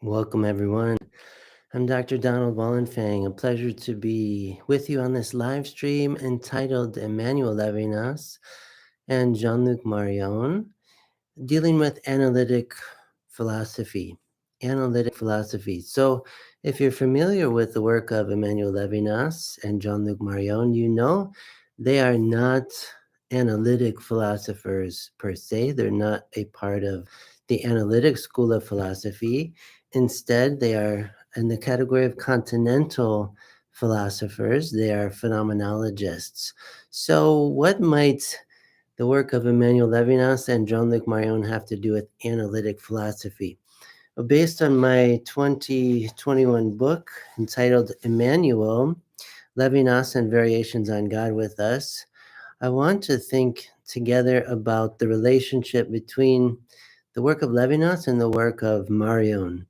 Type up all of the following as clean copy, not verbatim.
Welcome, everyone. I'm Dr. Donald Wallenfang. A pleasure to be with you on this live stream entitled Emmanuel Levinas and Jean-Luc Marion, dealing with analytic philosophy. Analytic philosophy. So, if you're familiar with the work of Emmanuel Levinas and Jean-Luc Marion, you know they are not analytic philosophers per se. They're not a part of the analytic school of philosophy. Instead, they are in the category of Continental philosophers. They are phenomenologists. So, what might the work of Emmanuel Levinas and Jean-Luc Marion have to do with analytic philosophy? Well, based on my 2021 book entitled Emmanuel, Levinas and Variations on God with Us, I want to think together about the relationship between the work of Levinas and the work of Marion.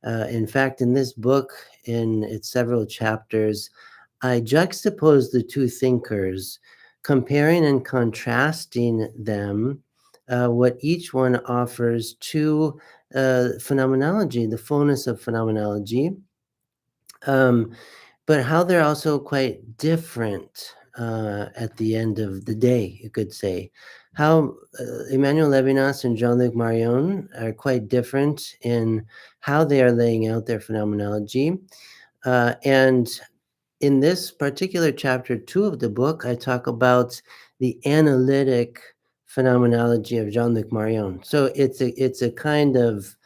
In fact, in this book, in its several chapters, I juxtapose the two thinkers, comparing and contrasting them, what each one offers to phenomenology, the fullness of phenomenology, but how they're also quite different at the end of the day, you could say. How Emmanuel Levinas and Jean-Luc Marion are quite different in how they are laying out their phenomenology. And in this particular chapter 2 of the book, I talk about the analytic phenomenology of Jean-Luc Marion. So it's a kind of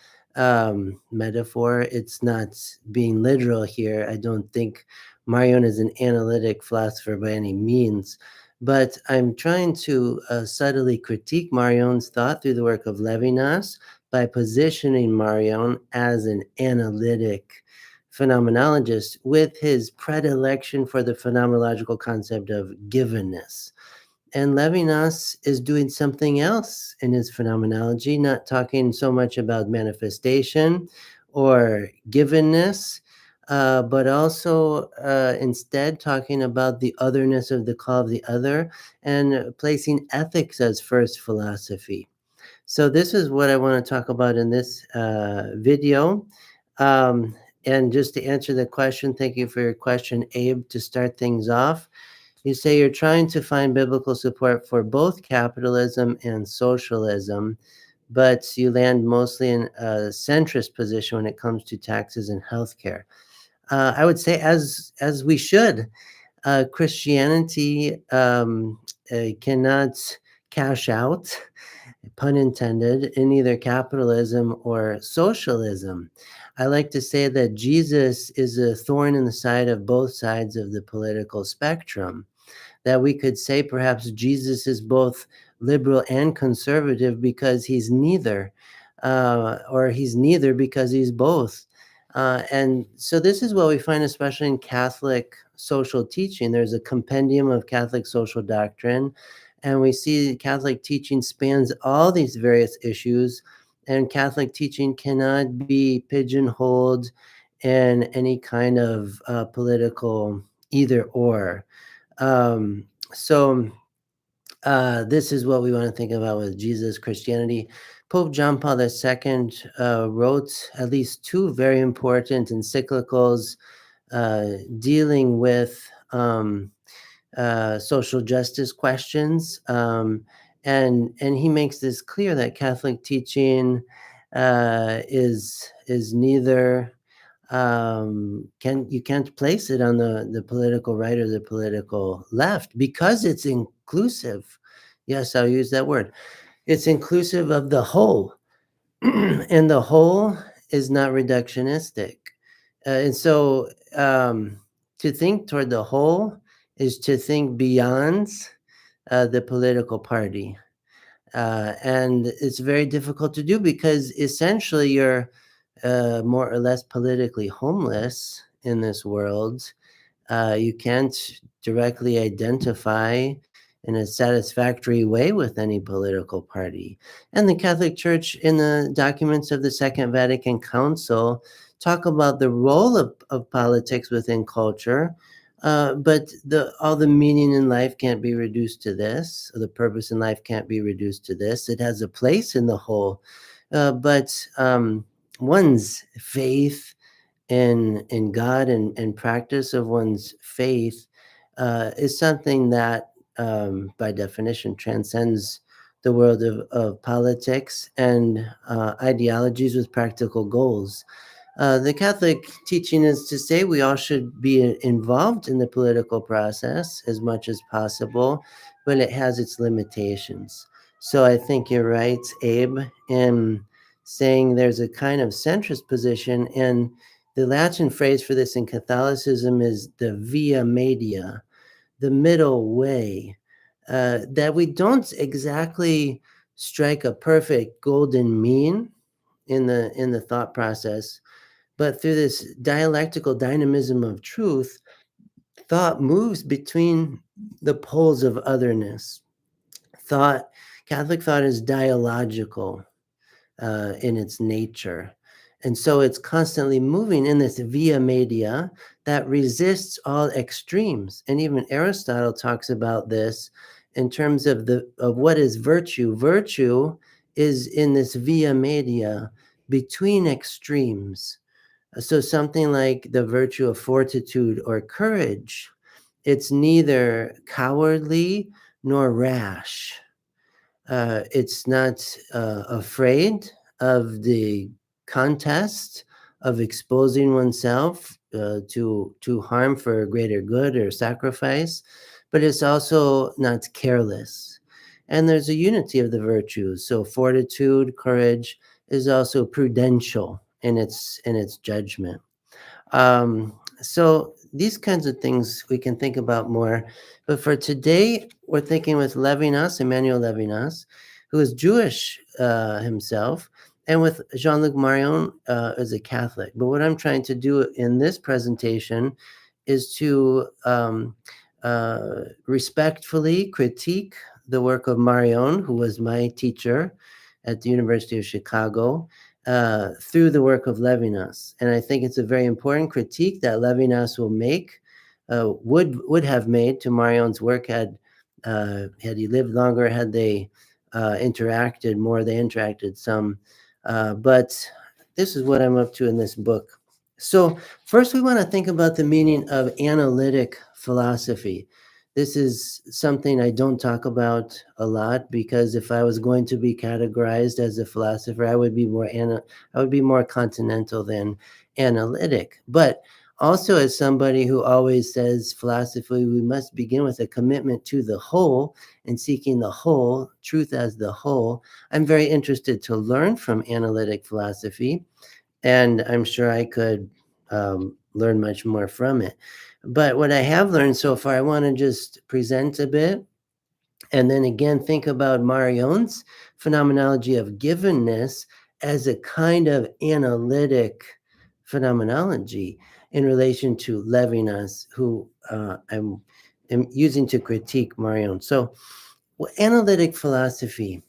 metaphor. It's not being literal here. I don't think Marion is an analytic philosopher by any means, but I'm trying to subtly critique Marion's thought through the work of Levinas by positioning Marion as an analytic phenomenologist with his predilection for the phenomenological concept of givenness. And Levinas is doing something else in his phenomenology, not talking so much about manifestation or givenness, but also instead talking about the otherness of the call of the other and placing ethics as first philosophy. So this is what I want to talk about in this video. And just to answer the question, thank you for your question, Abe, to start things off. You say you're trying to find biblical support for both capitalism and socialism, but you land mostly in a centrist position when it comes to taxes and healthcare. I would say, as we should, Christianity cannot cash out, pun intended, in either capitalism or socialism. I like to say that Jesus is a thorn in the side of both sides of the political spectrum. That we could say perhaps Jesus is both liberal and conservative because he's neither, or he's neither because he's both. And so this is what we find, especially in Catholic social teaching. There's a compendium of Catholic social doctrine, and we see Catholic teaching spans all these various issues, and Catholic teaching cannot be pigeonholed in any kind of political either or. So this is what we want to think about with Jesus, Christianity. Pope John Paul II wrote at least two very important encyclicals dealing with social justice questions, and he makes this clear that Catholic teaching is neither you can't place it on the political right or the political left because it's inclusive. Yes, I'll use that word. It's inclusive of the whole, and the whole is not reductionistic. And so to think toward the whole is to think beyond the political party. And it's very difficult to do because essentially you're more or less politically homeless in this world. You can't directly identify in a satisfactory way with any political party. And the Catholic Church, in the documents of the Second Vatican Council, talk about the role of politics within culture. But all the meaning in life can't be reduced to this. Or the purpose in life can't be reduced to this. It has a place in the whole. But one's faith in God and practice of one's faith is something that, by definition, transcends the world of politics and ideologies with practical goals. The Catholic teaching is to say we all should be involved in the political process as much as possible, but it has its limitations. So I think you're right, Abe, in saying there's a kind of centrist position, and the Latin phrase for this in Catholicism is the via media, the middle way, that we don't exactly strike a perfect golden mean in the thought process, but through this dialectical dynamism of truth, thought moves between the poles of otherness. Thought, Catholic thought is dialogical in its nature. And so it's constantly moving in this via media that resists all extremes. And even Aristotle talks about this in terms of what is virtue. Virtue is in this via media between extremes. So something like the virtue of fortitude or courage, it's neither cowardly nor rash. It's not afraid of the contest of exposing oneself to harm for a greater good or sacrifice, but it's also not careless. And there's a unity of the virtues. So fortitude, courage is also prudential in its judgment. So these kinds of things we can think about more. But for today, we're thinking with Levinas, Emmanuel Levinas, who is Jewish himself, and with Jean-Luc Marion as a Catholic. But what I'm trying to do in this presentation is to respectfully critique the work of Marion, who was my teacher at the University of Chicago, through the work of Levinas. And I think it's a very important critique that Levinas will make, would have made to Marion's work had he lived longer, had they interacted more. They interacted some, but this is what I'm up to in this book. So first, we want to think about the meaning of analytic philosophy. This is something I don't talk about a lot, because if I was going to be categorized as a philosopher, I would be more continental than analytic. But also, as somebody who always says philosophy, we must begin with a commitment to the whole and seeking the whole, truth as the whole. I'm very interested to learn from analytic philosophy, and I'm sure I could learn much more from it. But what I have learned so far, I want to just present a bit, and then again think about Marion's phenomenology of givenness as a kind of analytic phenomenology in relation to Levinas, who I'm using to critique Marion. So, analytic philosophy.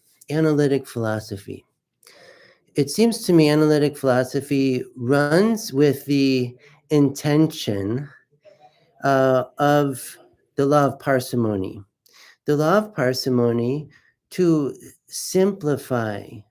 It seems to me analytic philosophy runs with the intention of the law of parsimony. The law of parsimony to simplify,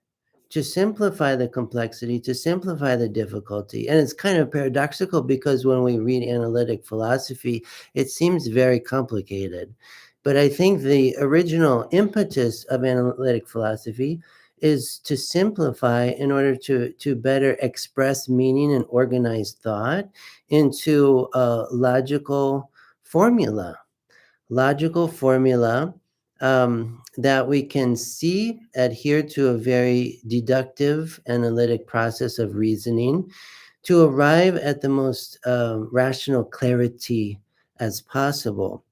the complexity, to simplify the difficulty. And it's kind of paradoxical, because when we read analytic philosophy, it seems very complicated. But I think the original impetus of analytic philosophy is to simplify in order to better express meaning and organize thought into a logical formula that we can see adhere to a very deductive analytic process of reasoning to arrive at the most rational clarity as possible.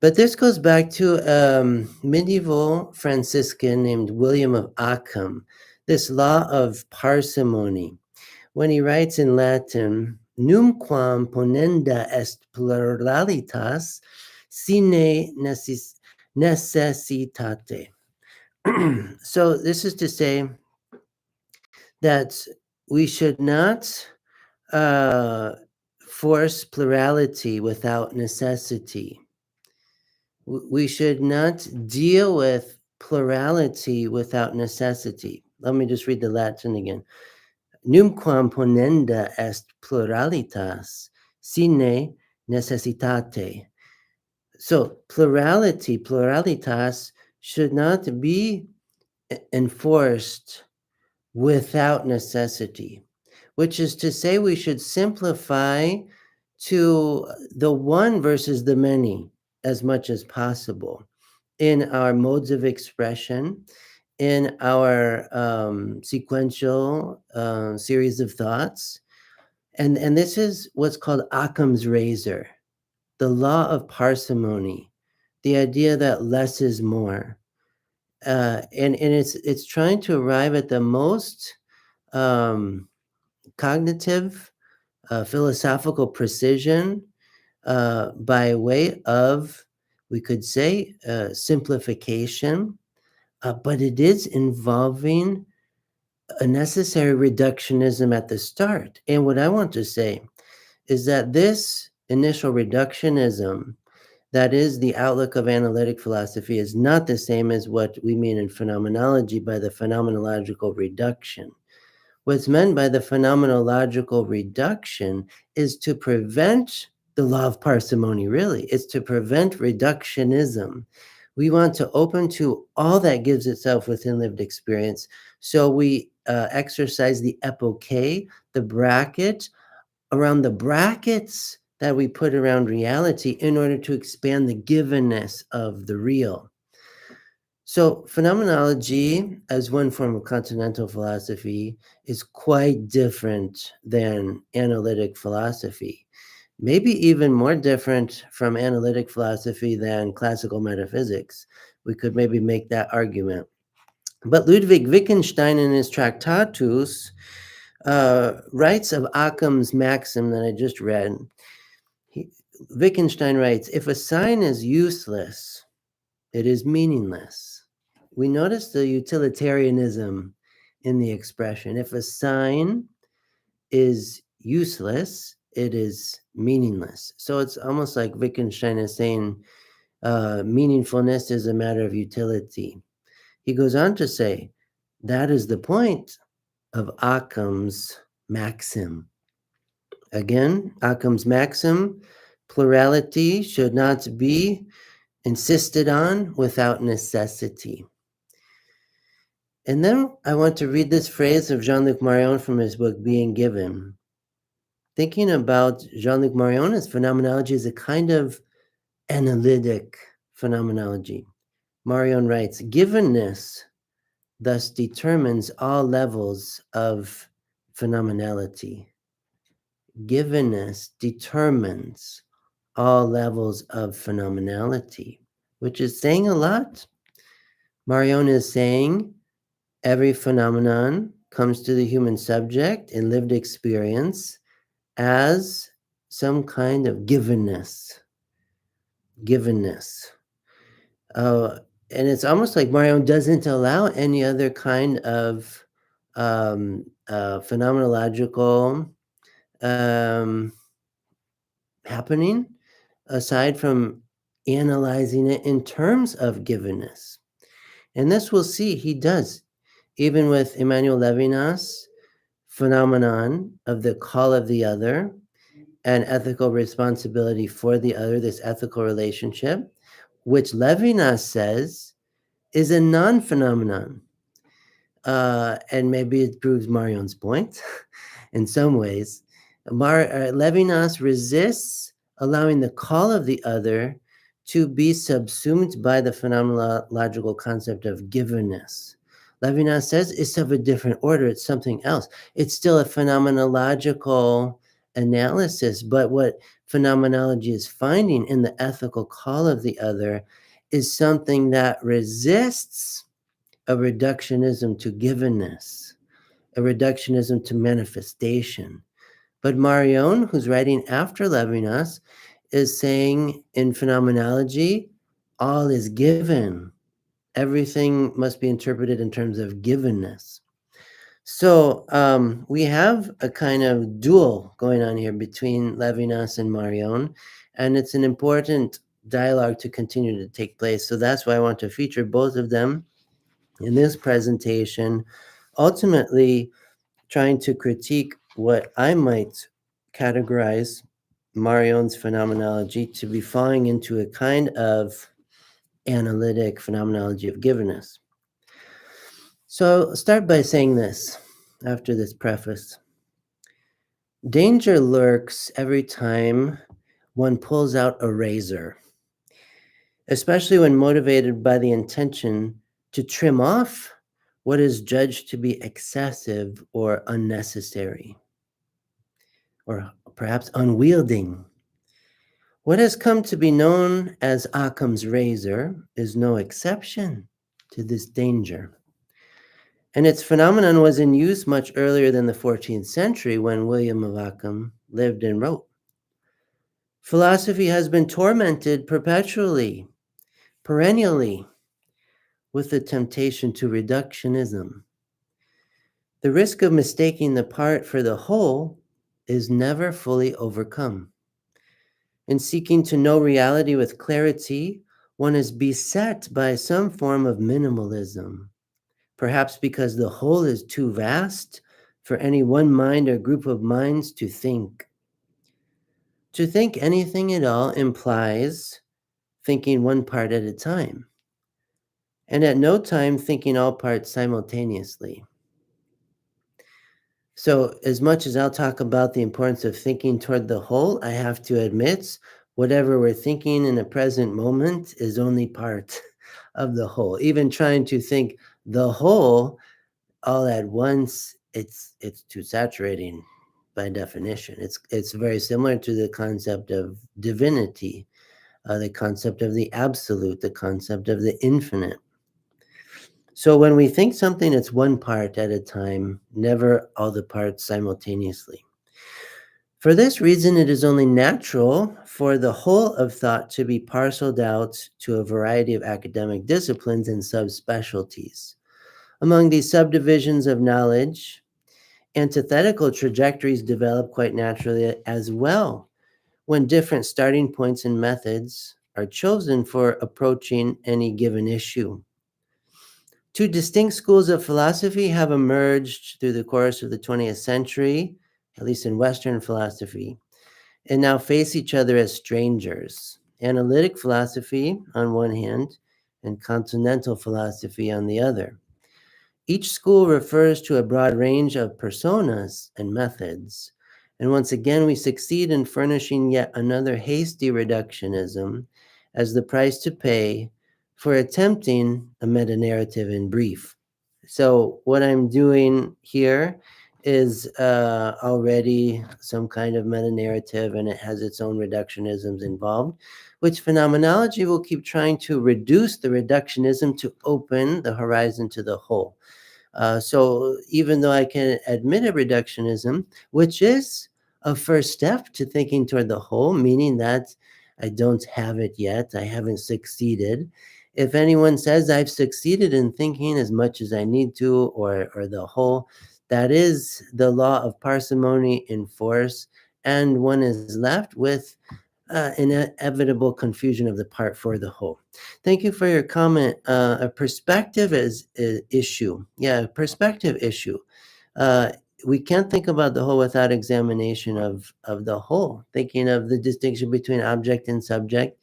But this goes back to a medieval Franciscan named William of Ockham, this law of parsimony, when he writes in Latin, numquam ponenda est pluralitas sine necessitate. So this is to say that we should not force plurality without necessity. We should not deal with plurality without necessity. Let me just read the Latin again. numquam ponenda est pluralitas sine necessitate. So pluralitas should not be enforced without necessity, which is to say we should simplify to the one versus the many as much as possible in our modes of expression, in our sequential series of thoughts. And this is what's called Occam's razor, the law of parsimony, the idea that less is more. And it's trying to arrive at the most cognitive, philosophical precision by way of, we could say, simplification, but it is involving a necessary reductionism at the start. And what I want to say is that this initial reductionism, that is the outlook of analytic philosophy, is not the same as what we mean in phenomenology by the phenomenological reduction. What's meant by the phenomenological reduction is to prevent the law of parsimony, really. It's to prevent reductionism. We want to open to all that gives itself within lived experience. So we exercise the epoche, the bracket, around the brackets that we put around reality in order to expand the givenness of the real. So phenomenology, as one form of continental philosophy, is quite different than analytic philosophy. Maybe even more different from analytic philosophy than classical metaphysics. We could maybe make that argument. But Ludwig Wittgenstein in his Tractatus writes of Occam's maxim that I just read. Wittgenstein writes, if a sign is useless, it is meaningless. We notice the utilitarianism in the expression. If a sign is useless, it is meaningless. So it's almost like Wittgenstein is saying meaningfulness is a matter of utility. He goes on to say, that is the point of Occam's maxim. Again, Occam's maxim, plurality should not be insisted on without necessity. And then I want to read this phrase of Jean-Luc Marion from his book, Being Given. Thinking about Jean-Luc Marion as phenomenology is a kind of analytic phenomenology. Marion writes, givenness thus determines all levels of phenomenality. Givenness determines all levels of phenomenality, which is saying a lot. Marion is saying every phenomenon comes to the human subject in lived experience as some kind of givenness. And it's almost like Marion doesn't allow any other kind of phenomenological happening aside from analyzing it in terms of givenness. And this we'll see he does, even with Emmanuel Levinas' phenomenon of the call of the other and ethical responsibility for the other, this ethical relationship, which Levinas says is a non-phenomenon. And maybe it proves Marion's point in some ways. Levinas resists allowing the call of the other to be subsumed by the phenomenological concept of givenness. Levinas says it's of a different order, it's something else. It's still a phenomenological analysis, but what phenomenology is finding in the ethical call of the other is something that resists a reductionism to givenness, a reductionism to manifestation. But Marion, who's writing after Levinas, is saying in phenomenology, all is given. Everything must be interpreted in terms of givenness. So we have a kind of duel going on here between Levinas and Marion, and it's an important dialogue to continue to take place. So that's why I want to feature both of them in this presentation, ultimately trying to critique what I might categorize Marion's phenomenology to be falling into a kind of analytic phenomenology of givenness. So I'll start by saying this after this preface. Danger lurks every time one pulls out a razor, especially when motivated by the intention to trim off what is judged to be excessive or unnecessary, or perhaps unwielding. What has come to be known as Occam's razor is no exception to this danger. And its phenomenon was in use much earlier than the 14th century when William of Ockham lived and wrote. Philosophy has been tormented perpetually, perennially, with the temptation to reductionism. The risk of mistaking the part for the whole is never fully overcome. In seeking to know reality with clarity, one is beset by some form of minimalism, perhaps because the whole is too vast for any one mind or group of minds to think. To think anything at all implies thinking one part at a time, and at no time thinking all parts simultaneously. So, as much as I'll talk about the importance of thinking toward the whole, I have to admit, whatever we're thinking in the present moment is only part of the whole. Even trying to think the whole all at once, it's too saturating by definition. It's very similar to the concept of divinity, the concept of the absolute, the concept of the infinite. So when we think something, it's one part at a time, never all the parts simultaneously. For this reason, it is only natural for the whole of thought to be parceled out to a variety of academic disciplines and subspecialties. Among these subdivisions of knowledge, antithetical trajectories develop quite naturally as well, when different starting points and methods are chosen for approaching any given issue. Two distinct schools of philosophy have emerged through the course of the 20th century, at least in Western philosophy, and now face each other as strangers. Analytic philosophy on one hand, and Continental philosophy on the other. Each school refers to a broad range of personas and methods. And once again, we succeed in furnishing yet another hasty reductionism as the price to pay for attempting a meta-narrative in brief. So what I'm doing here is already some kind of meta-narrative, and it has its own reductionisms involved, which phenomenology will keep trying to reduce the reductionism to open the horizon to the whole. So even though I can admit a reductionism, which is a first step to thinking toward the whole, meaning that I don't have it yet, I haven't succeeded. If anyone says I've succeeded in thinking as much as I need to, or the whole, that is the law of parsimony in force, and one is left with inevitable confusion of the part for the whole. Thank you for your comment. A perspective is issue. Yeah, perspective issue. Uh, we can't think about the whole without examination of the whole, thinking of the distinction between object and subject.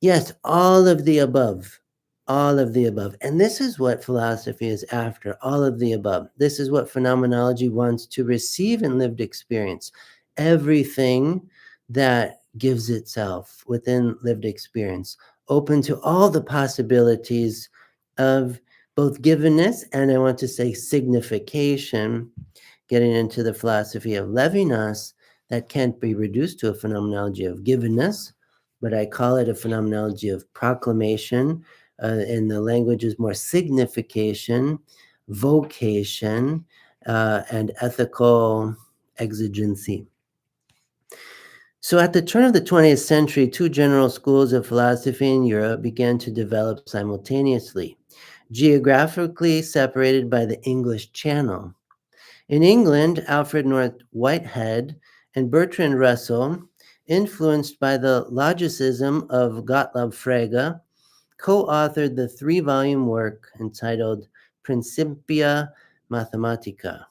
Yes, all of the above. All of the above. And this is what philosophy is after, all of the above. This is what phenomenology wants to receive in lived experience. Everything that gives itself within lived experience, open to all the possibilities of both givenness and, I want to say, signification, getting into the philosophy of Levinas, that can't be reduced to a phenomenology of givenness, but I call it a phenomenology of proclamation. In the language is more signification, vocation, and ethical exigency. So at the turn of the 20th century, two general schools of philosophy in Europe began to develop simultaneously, geographically separated by the English Channel. In England, Alfred North Whitehead and Bertrand Russell, influenced by the logicism of Gottlob Frege, co-authored the three-volume work entitled Principia Mathematica.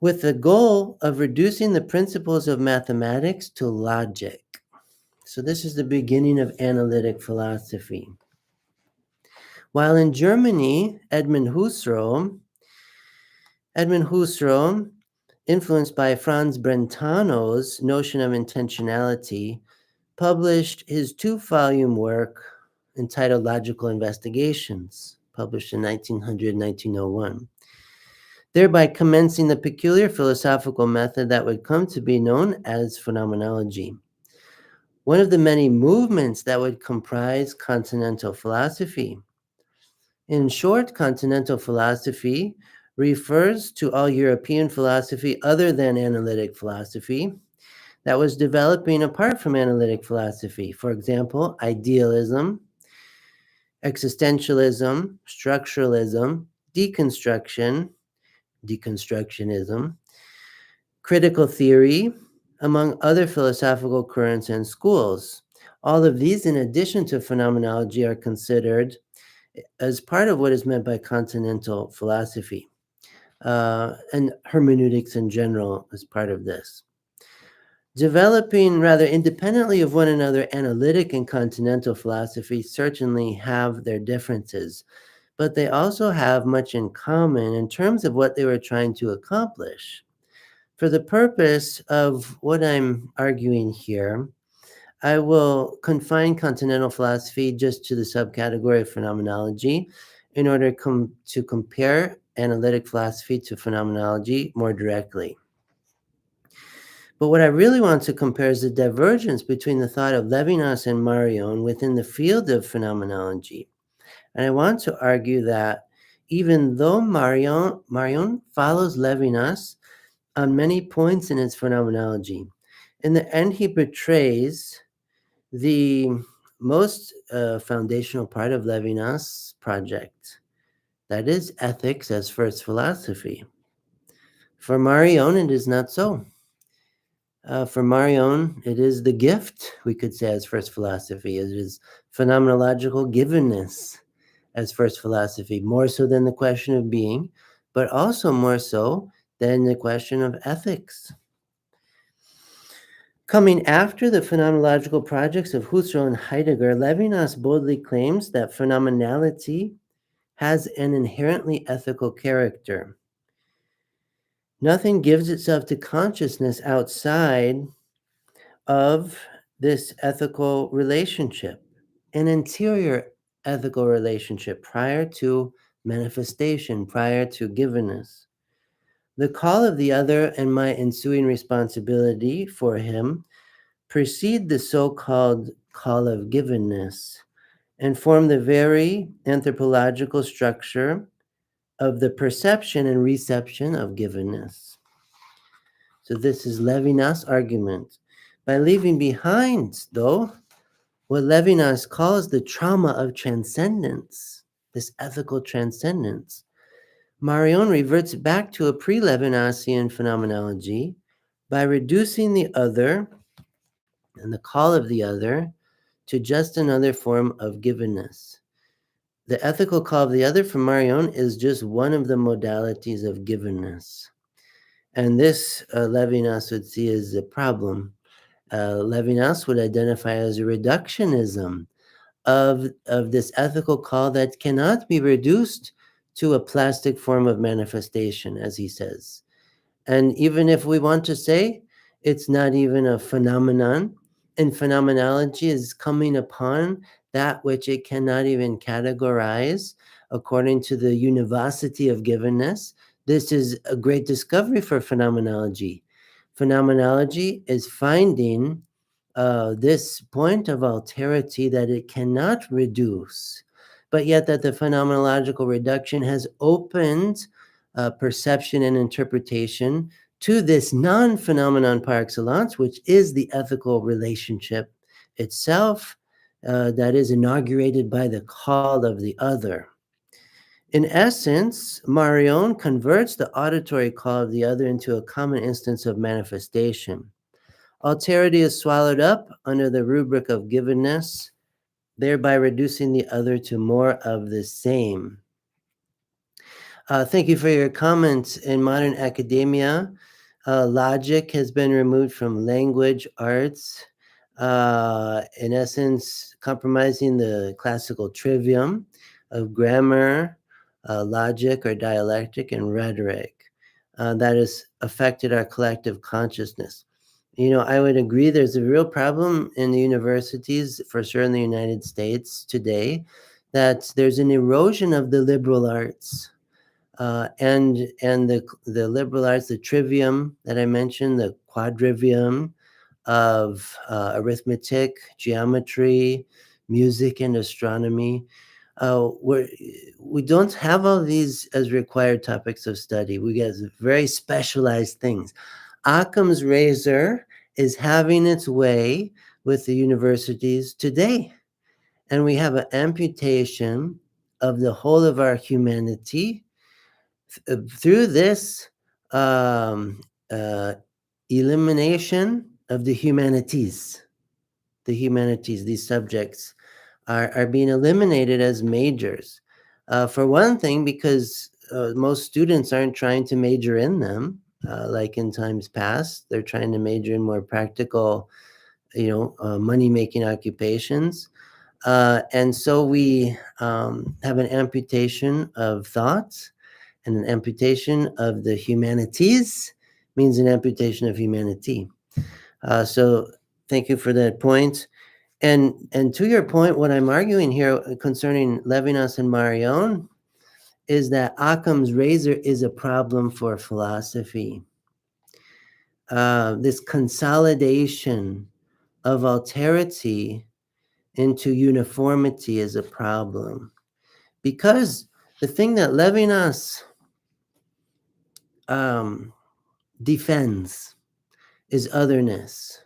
with the goal of reducing the principles of mathematics to logic. So this is the beginning of analytic philosophy. While in Germany, Edmund Husserl, influenced by Franz Brentano's notion of intentionality, published his 2-volume work entitled Logical Investigations, published in 1900-1901, thereby commencing the peculiar philosophical method that would come to be known as phenomenology. One of the many movements that would comprise Continental philosophy. In short, Continental philosophy refers to all European philosophy other than analytic philosophy that was developing apart from analytic philosophy. For example, idealism, existentialism, structuralism, deconstructionism, critical theory, among other philosophical currents and schools. All of these, in addition to phenomenology, are considered as part of what is meant by Continental philosophy, and hermeneutics in general is part of this. Developing rather independently of one another, analytic and Continental philosophy certainly have their differences, but they also have much in common in terms of what they were trying to accomplish. For the purpose of what I'm arguing here, I will confine Continental philosophy just to the subcategory of phenomenology in order to compare analytic philosophy to phenomenology more directly. But what I really want to compare is the divergence between the thought of Levinas and Marion within the field of phenomenology. And I want to argue that even though Marion follows Levinas on many points in its phenomenology, in the end he betrays the most foundational part of Levinas' project, that is ethics as first philosophy. For Marion, it is not so. For Marion, it is the gift, we could say, as first philosophy. It is phenomenological givenness as first philosophy, more so than the question of being, but also more so than the question of ethics. Coming after the phenomenological projects of Husserl and Heidegger, Levinas boldly claims that phenomenality has an inherently ethical character. Nothing gives itself to consciousness outside of this ethical relationship, an interior ethical relationship prior to manifestation, prior to givenness. The call of the other and my ensuing responsibility for him precede the so-called call of givenness and form the very anthropological structure of the perception and reception of givenness. So this is Levinas' argument. By leaving behind, though, what Levinas calls the trauma of transcendence, this ethical transcendence, Marion reverts back to a pre-Levinasian phenomenology by reducing the other and the call of the other to just another form of givenness. The ethical call of the other for Marion is just one of the modalities of givenness. And this Levinas would see as a problem. Levinas would identify as a reductionism of this ethical call that cannot be reduced to a plastic form of manifestation, as he says. And even if we want to say it's not even a phenomenon, and phenomenology is coming upon that which it cannot even categorize according to the univocity of givenness, this is a great discovery for phenomenology. Phenomenology is finding this point of alterity that it cannot reduce, but yet that the phenomenological reduction has opened perception and interpretation to this non-phenomenon par excellence, which is the ethical relationship itself that is inaugurated by the call of the other. In essence, Marion converts the auditory call of the other into a common instance of manifestation. Alterity is swallowed up under the rubric of givenness, thereby reducing the other to more of the same. Thank you for your comments. In modern academia, logic has been removed from language arts, in essence, compromising the classical trivium of grammar, logic, or dialectic, and rhetoric. That has affected our collective consciousness. I would agree there's a real problem in the universities, for sure in the United States today, that there's an erosion of the liberal arts. And the liberal arts, the trivium that I mentioned, the quadrivium of arithmetic, geometry, music, and astronomy. We don't have all these as required topics of study. We get very specialized things. Occam's razor is having its way with the universities today. And we have an amputation of the whole of our humanity through this um, uh, elimination of the humanities. These subjects are being eliminated as majors. For one thing, because most students aren't trying to major in them, like in times past. They're trying to major in more practical, money-making occupations. And so we have an amputation of thought, and an amputation of the humanities means an amputation of humanity. So thank you for that point. And to your point, what I'm arguing here concerning Levinas and Marion is that Occam's razor is a problem for philosophy. This consolidation of alterity into uniformity is a problem, because the thing that Levinas defends is otherness,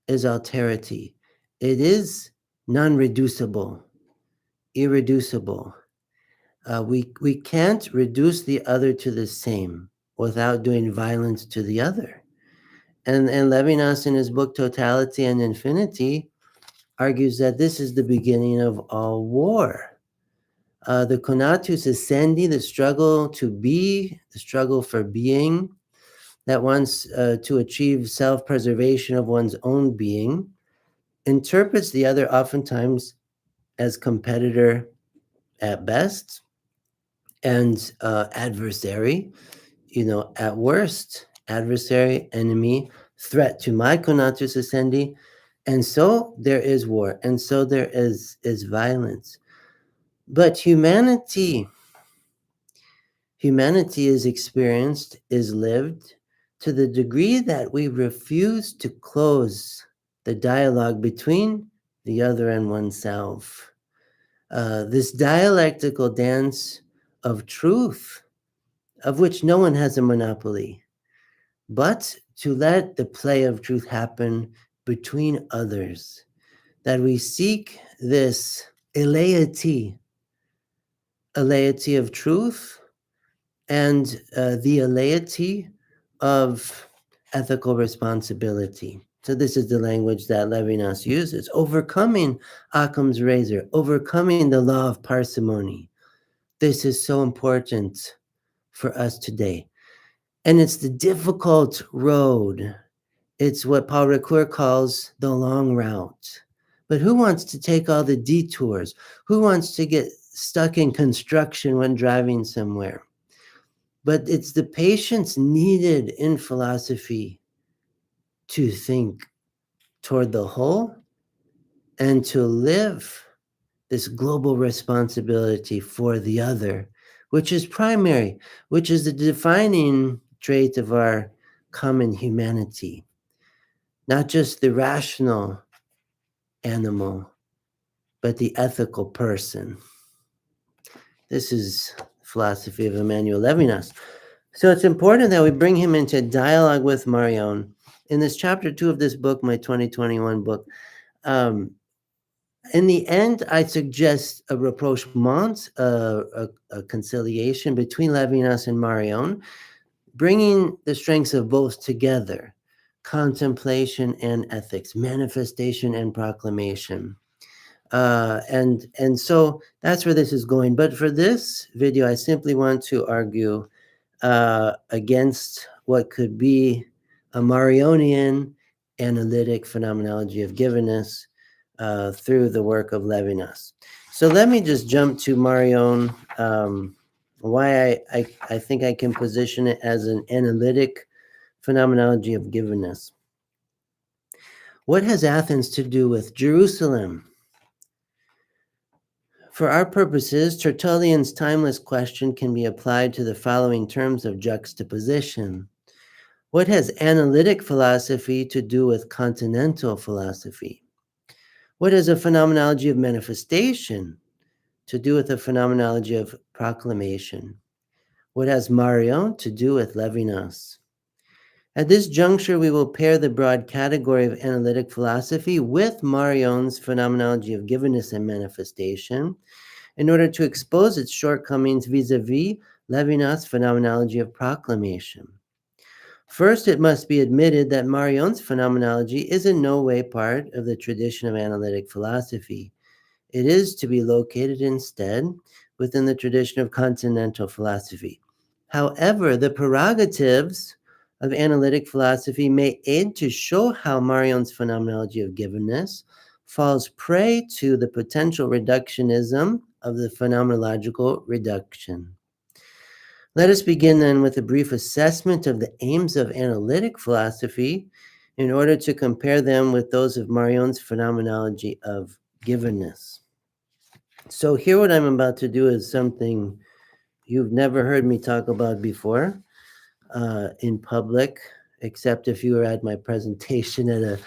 is alterity. It is non-reducible, irreducible. We can't reduce the other to the same without doing violence to the other. And Levinas, in his book Totality and Infinity, argues that this is the beginning of all war. The conatus essendi, the struggle to be, the struggle for being, that wants to achieve self-preservation of one's own being, interprets the other oftentimes as competitor at best and adversary, at worst, adversary, enemy, threat to my conatus essendi. And so there is war, and so there is violence. But humanity is experienced, is lived, to the degree that we refuse to close the dialogue between the other and oneself. This dialectical dance of truth, of which no one has a monopoly, but to let the play of truth happen between others, that we seek this eleity of truth and the eleity of ethical responsibility. So this is the language that Levinas uses: overcoming Occam's razor, overcoming the law of parsimony. This is so important for us today. And it's the difficult road. It's what Paul Ricoeur calls the long route. But who wants to take all the detours? Who wants to get stuck in construction when driving somewhere? But it's the patience needed in philosophy to think toward the whole and to live this global responsibility for the other, which is primary, which is the defining trait of our common humanity. Not just the rational animal, but the ethical person. This is philosophy of Emmanuel Levinas. So it's important that we bring him into dialogue with Marion. In this chapter 2 of this book, my 2021 book, in the end, I suggest a rapprochement, a conciliation between Levinas and Marion, bringing the strengths of both together: contemplation and ethics, manifestation and proclamation. And so that's where this is going. But for this video, I simply want to argue against what could be a Marionian analytic phenomenology of givenness through the work of Levinas. So let me just jump to Marion, why I think I can position it as an analytic phenomenology of givenness. What has Athens to do with Jerusalem? For our purposes, Tertullian's timeless question can be applied to the following terms of juxtaposition. What has analytic philosophy to do with continental philosophy? What has a phenomenology of manifestation to do with a phenomenology of proclamation? What has Marion to do with Levinas? At this juncture, we will pair the broad category of analytic philosophy with Marion's phenomenology of givenness and manifestation in order to expose its shortcomings vis-a-vis Levinas' phenomenology of proclamation. First, it must be admitted that Marion's phenomenology is in no way part of the tradition of analytic philosophy. It is to be located instead within the tradition of continental philosophy. However, the prerogatives of analytic philosophy may aid to show how Marion's phenomenology of givenness falls prey to the potential reductionism of the phenomenological reduction. Let us begin then with a brief assessment of the aims of analytic philosophy in order to compare them with those of Marion's phenomenology of givenness. So here what I'm about to do is something you've never heard me talk about before in public, except if you were at my presentation at a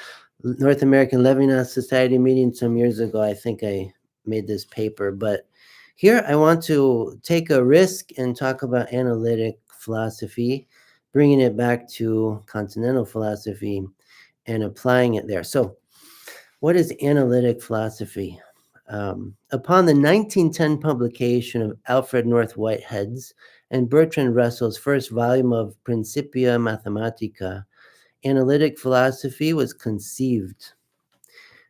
North American Levinas Society meeting some years ago. I think I made this paper, but here I want to take a risk and talk about analytic philosophy, bringing it back to continental philosophy and applying it there. So what is analytic philosophy? Upon the 1910 publication of Alfred North Whitehead's and Bertrand Russell's first volume of Principia Mathematica, analytic philosophy was conceived.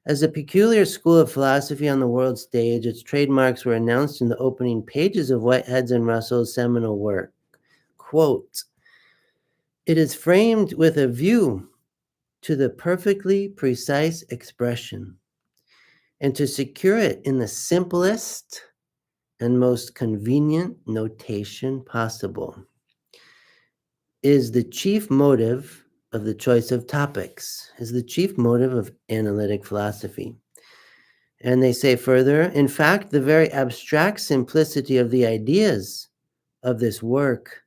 As a peculiar school of philosophy on the world stage, its trademarks were announced in the opening pages of Whitehead's and Russell's seminal work. Quote, "It is framed with a view to the perfectly precise expression, and to secure it in the simplest and most convenient notation possible is the chief motive of the choice of topics, is the chief motive of analytic philosophy." And they say further, in fact, the very abstract simplicity of the ideas of this work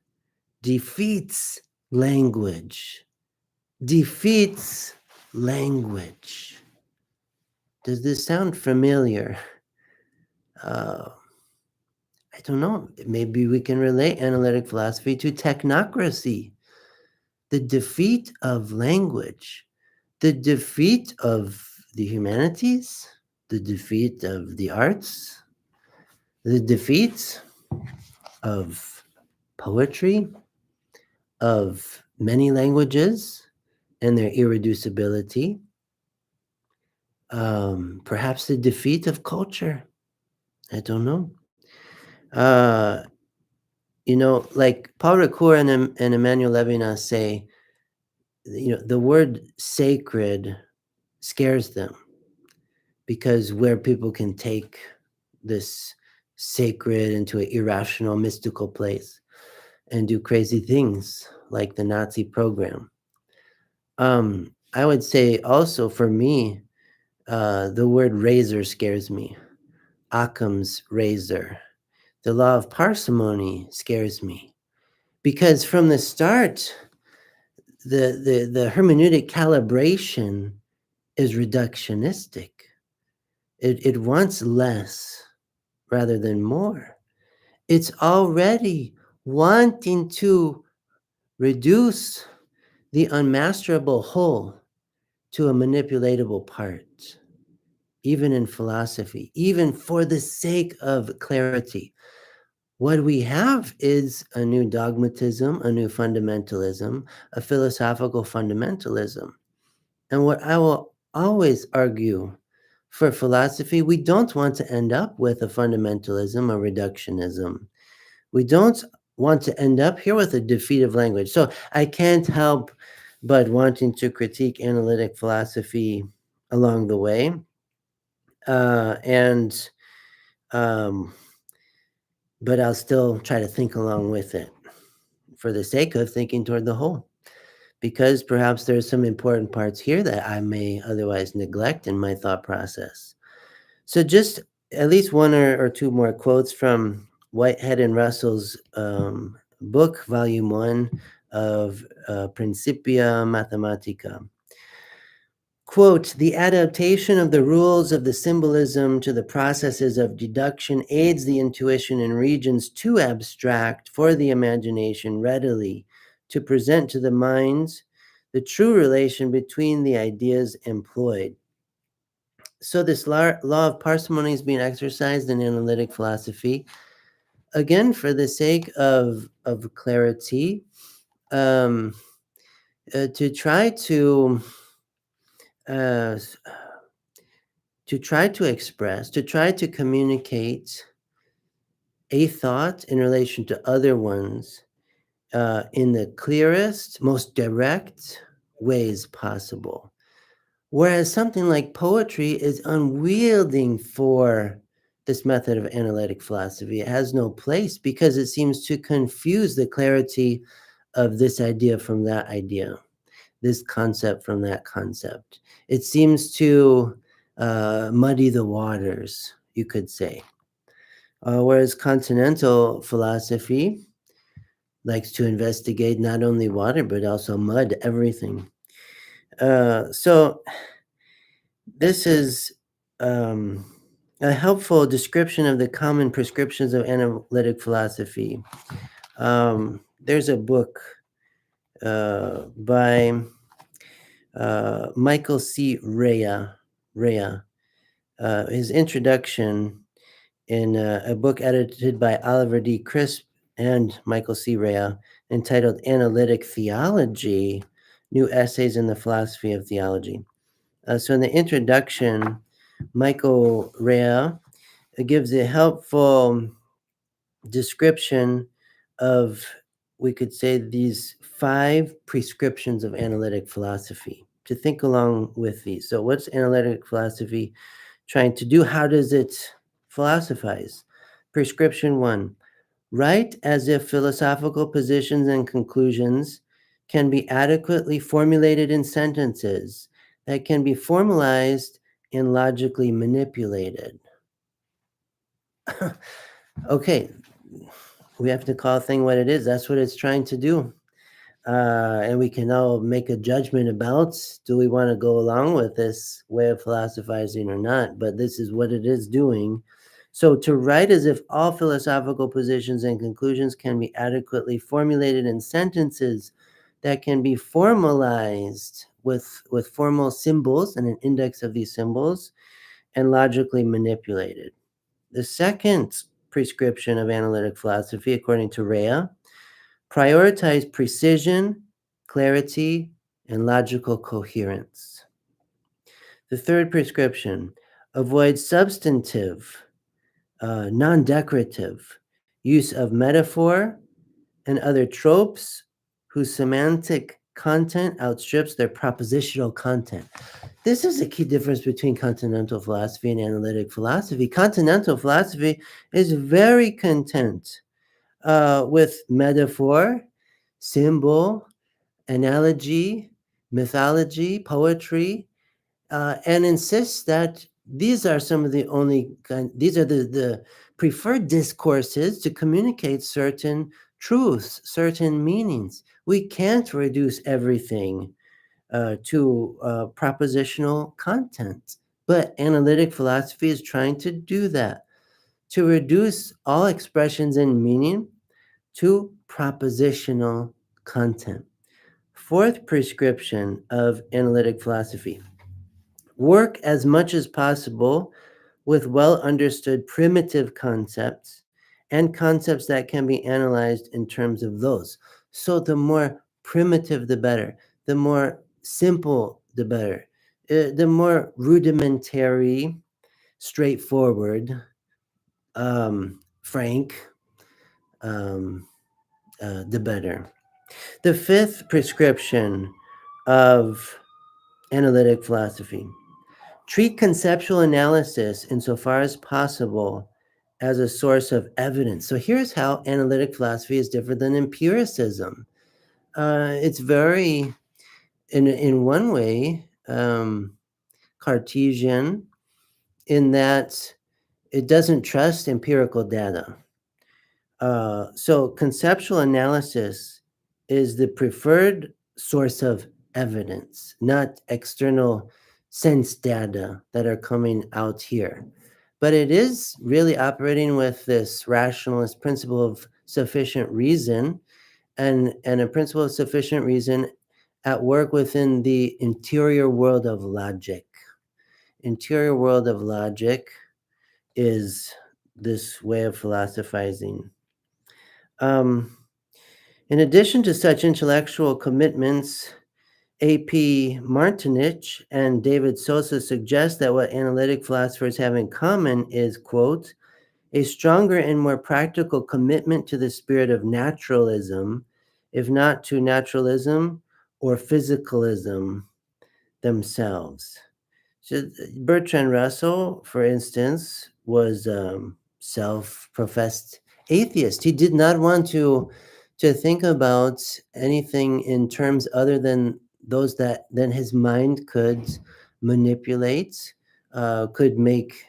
defeats language. Defeats language. Does this sound familiar? I don't know. Maybe we can relate analytic philosophy to technocracy. The defeat of language, the defeat of the humanities, the defeat of the arts, the defeat of poetry, of many languages and their irreducibility, perhaps the defeat of culture. I don't know. Like Paul Ricoeur and Emmanuel Levinas say, the word sacred scares them because where people can take this sacred into an irrational, mystical place and do crazy things like the Nazi program. I would say also for me, the word razor scares me. Occam's razor. The law of parsimony scares me. Because from the start, the hermeneutic calibration is reductionistic. It wants less rather than more. It's already wanting to reduce the unmasterable whole to a manipulatable part, even in philosophy, even for the sake of clarity. What we have is a new dogmatism, a new fundamentalism, a philosophical fundamentalism. And what I will always argue for philosophy, we don't want to end up with a fundamentalism or reductionism. We don't want to end up here with a defeat of language. So I can't help but wanting to critique analytic philosophy along the way. And but I'll still try to think along with it for the sake of thinking toward the whole, because perhaps there's some important parts here that I may otherwise neglect in my thought process. So just at least one or two more quotes from Whitehead and Russell's book, volume 1 of Principia Mathematica. Quote, the adaptation of the rules of the symbolism to the processes of deduction aids the intuition in regions too abstract for the imagination readily to present to the minds the true relation between the ideas employed. So this law of parsimony is being exercised in analytic philosophy, again, for the sake of clarity, to try to express, to try to communicate a thought in relation to other ones in the clearest, most direct ways possible. Whereas something like poetry is unwielding for this method of analytic philosophy. It has no place because it seems to confuse the clarity of this idea from that idea, this concept from that concept. It seems to muddy the waters, you could say. Whereas continental philosophy likes to investigate not only water, but also mud, everything. So this is a helpful description of the common prescriptions of analytic philosophy. There's a book by Michael C. Rea. His introduction in a book edited by Oliver D. Crisp and Michael C. Rea, entitled Analytic Theology, New Essays in the Philosophy of Theology. So in the introduction, Michael Rea gives a helpful description of, we could say, these 5 prescriptions of analytic philosophy, to think along with these. So what's analytic philosophy trying to do? How does it philosophize? Prescription 1, write as if philosophical positions and conclusions can be adequately formulated in sentences that can be formalized and logically manipulated. Okay, we have to call a thing what it is. That's what it's trying to do. And we can now make a judgment about, do we want to go along with this way of philosophizing or not? But this is what it is doing. So to write as if all philosophical positions and conclusions can be adequately formulated in sentences that can be formalized with formal symbols and an index of these symbols and logically manipulated. The second prescription of analytic philosophy, according to Rea, prioritize precision, clarity, and logical coherence. The third prescription, avoid substantive, non-decorative use of metaphor and other tropes whose semantic content outstrips their propositional content. This is a key difference between continental philosophy and analytic philosophy. Continental philosophy is very content with metaphor, symbol, analogy, mythology, poetry, and insists that these are some of the only these are the preferred discourses to communicate certain truths, certain meanings. We can't reduce everything to propositional content, but analytic philosophy is trying to do that, to reduce all expressions and meaning to propositional content. Fourth prescription of analytic philosophy, work as much as possible with well understood primitive concepts and concepts that can be analyzed in terms of those. So the more primitive, the better. The more simple, the better. the more rudimentary, straightforward, frank, um, the better. The fifth prescription of analytic philosophy: treat conceptual analysis insofar as possible as a source of evidence. So here's how analytic philosophy is different than empiricism. It's very, in one way, Cartesian, in that it doesn't trust empirical data. So conceptual analysis is the preferred source of evidence, not external sense data that are coming out here. But it is really operating with this rationalist principle of sufficient reason, and a principle of sufficient reason at work within the interior world of logic. Interior world of logic is this way of philosophizing. Um, in addition to such intellectual commitments, A.P. Martinich and David Sosa suggest that what analytic philosophers have in common is, quote, a stronger and more practical commitment to the spirit of naturalism, if not to naturalism or physicalism themselves. So Bertrand Russell, for instance, was self-professed atheist. He did not want to think about anything in terms other than those that then his mind could manipulate, could make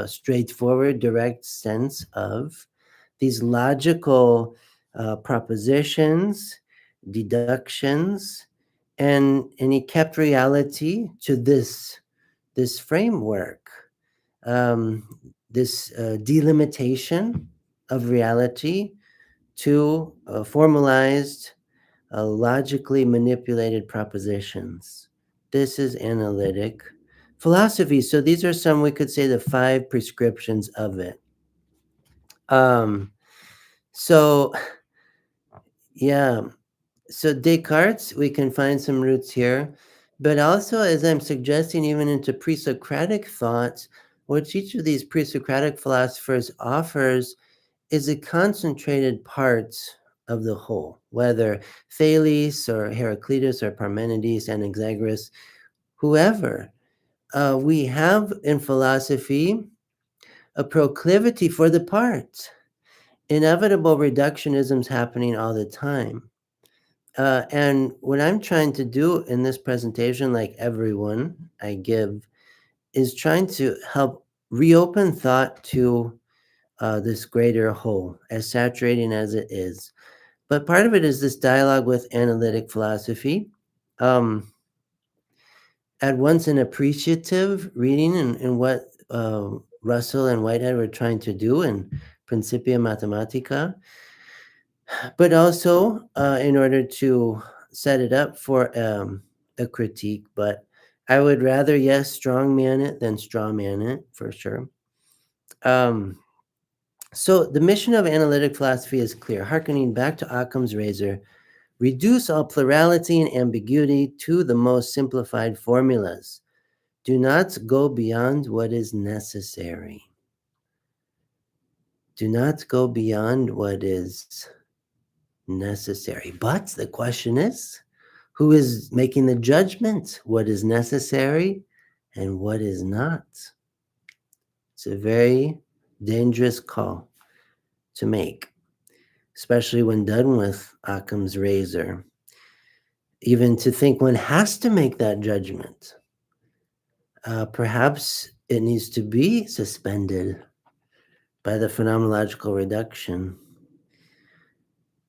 straightforward, direct sense of these logical propositions, deductions, and he kept reality to this framework, um, this delimitation of reality to formalized, logically manipulated propositions. This is analytic philosophy. So these are some, we could say, the five prescriptions of it. Um, so, yeah, so Descartes, we can find some roots here, but also, as I'm suggesting, even into pre-Socratic thoughts, what each of these pre-Socratic philosophers offers is a concentrated part of the whole, whether Thales or Heraclitus or Parmenides, Anaxagoras, whoever. We have in philosophy a proclivity for the part. Inevitable reductionisms happening all the time. And what I'm trying to do in this presentation, like everyone I give, is trying to help reopen thought to this greater whole, as saturating as it is. But part of it is this dialogue with analytic philosophy. At once an appreciative reading in what Russell and Whitehead were trying to do in Principia Mathematica, but also in order to set it up for a critique. But I would rather, yes, strongman it than strawman it, for sure. So the mission of analytic philosophy is clear, hearkening back to Occam's razor: reduce all plurality and ambiguity to the most simplified formulas. Do not go beyond what is necessary. Do not go beyond what is necessary. But the question is, who is making the judgment? What is necessary and what is not? It's a very dangerous call to make, especially when done with Occam's razor. Even to think one has to make that judgment. Perhaps it needs to be suspended by the phenomenological reduction.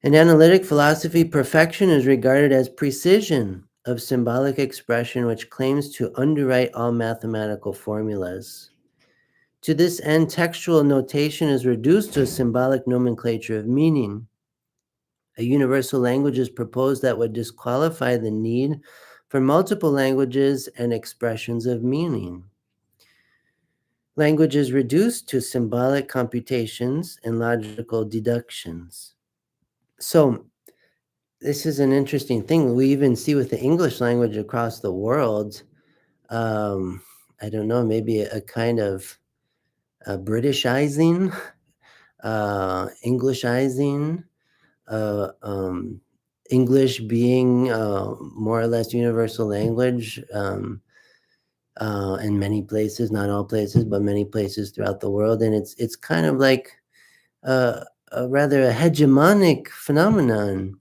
In analytic philosophy, perfection is regarded as precision of symbolic expression, which claims to underwrite all mathematical formulas. To this end, textual notation is reduced to a symbolic nomenclature of meaning. A universal language is proposed that would disqualify the need for multiple languages and expressions of meaning. Language is reduced to symbolic computations and logical deductions. So, this is an interesting thing. We even see with the English language across the world, I don't know, maybe a kind of Britishizing, Englishizing, uh, um, English being more or less universal language in many places, not all places, but many places throughout the world, and it's kind of like uh, a rather a hegemonic phenomenon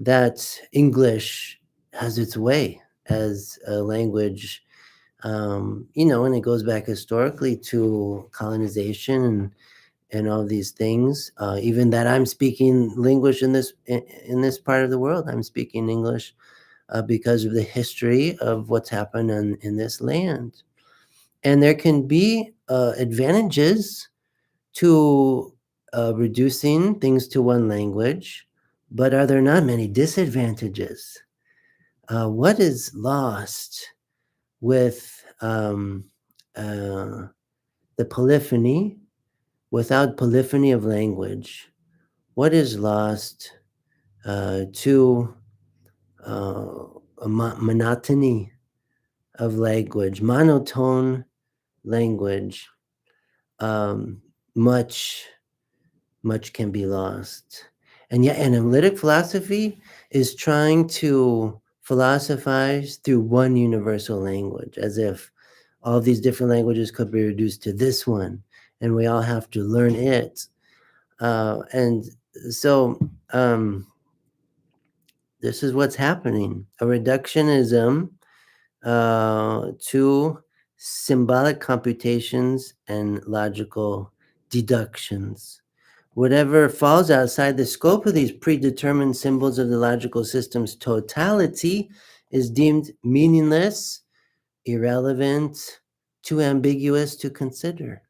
that English has its way as a language. And it goes back historically to colonization and all these things. Even that I'm speaking English in this part of the world, I'm speaking English because of the history of what's happened in this land. And there can be advantages to reducing things to one language, but are there not many disadvantages? What is lost with the polyphony, without polyphony of language? What is lost to monotony of language, monotone language? Um, much, much can be lost. And yet, analytic philosophy is trying to philosophize through one universal language, as if all these different languages could be reduced to this one, and we all have to learn it. And so, this is what's happening, a reductionism to symbolic computations and logical deductions. Whatever falls outside the scope of these predetermined symbols of the logical system's totality is deemed meaningless, irrelevant, too ambiguous to consider.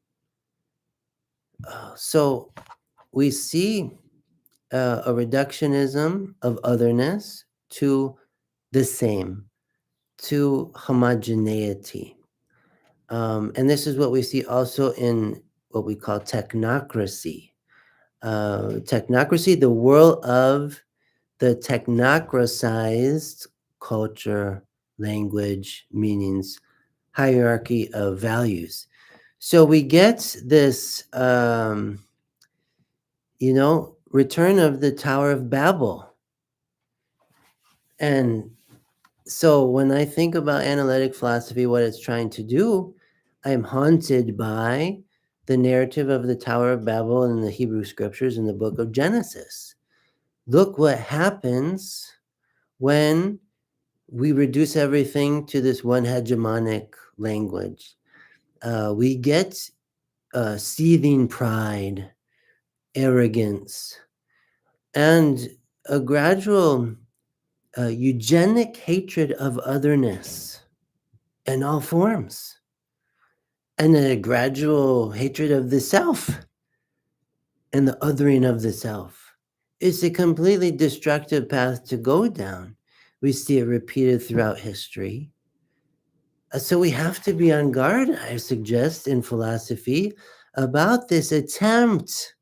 So we see a reductionism of otherness to the same, to homogeneity. And this is what we see also in what we call technocracy. Technocracy, the world of the technocratized culture, language, meanings, hierarchy of values. So we get this, return of the Tower of Babel. And so when I think about analytic philosophy, what it's trying to do, I'm haunted by the narrative of the Tower of Babel in the Hebrew scriptures in the book of Genesis. Look what happens when we reduce everything to this one hegemonic language. We get seething pride, arrogance, and a gradual eugenic hatred of otherness in all forms, and a gradual hatred of the self and the othering of the self. It's a completely destructive path to go down. We see it repeated throughout history. So we have to be on guard, I suggest, in philosophy about this attempt,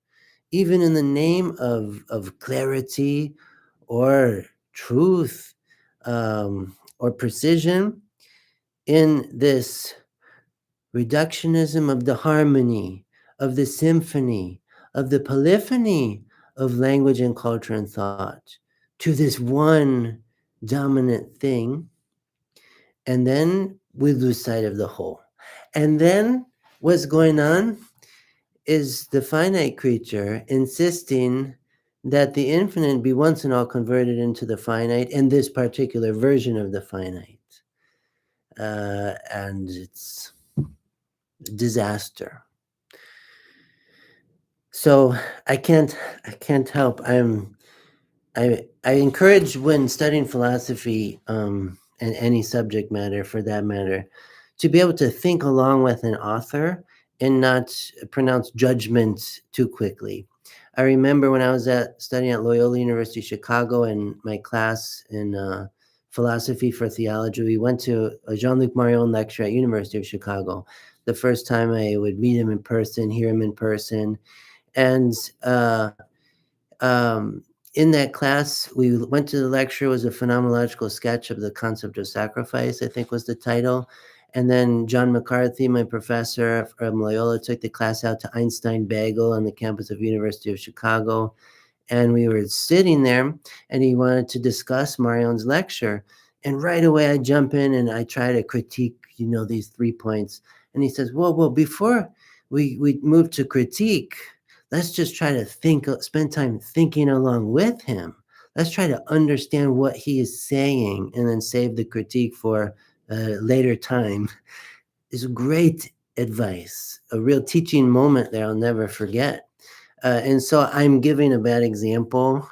even in the name of clarity or truth or precision, in this reductionism of the harmony, of the symphony, of the polyphony of language and culture and thought to this one dominant thing. And then we lose sight of the whole. And then what's going on is the finite creature insisting that the infinite be once and all converted into the finite in this particular version of the finite. And it's disaster. So I can't help. I encourage, when studying philosophy and any subject matter for that matter, to be able to think along with an author and not pronounce judgment too quickly. I remember when I was studying at Loyola University Chicago, in my class in philosophy for theology, we went to a Jean-Luc Marion lecture at University of Chicago. The first time I would meet him in person, hear him in person, and in that class, we went to the lecture. It was a phenomenological sketch of the concept of sacrifice, I think was the title. And then John McCarthy, my professor from Loyola, took the class out to Einstein Bagel on the campus of University of Chicago. And we were sitting there, and he wanted to discuss Marion's lecture. And right away, I jump in and I try to critique, these 3 points. And he says, well, before we move to critique, let's just try to spend time thinking along with him. Let's try to understand what he is saying and then save the critique for a later time. Is great advice, a real teaching moment that I'll never forget. And so I'm giving a bad example,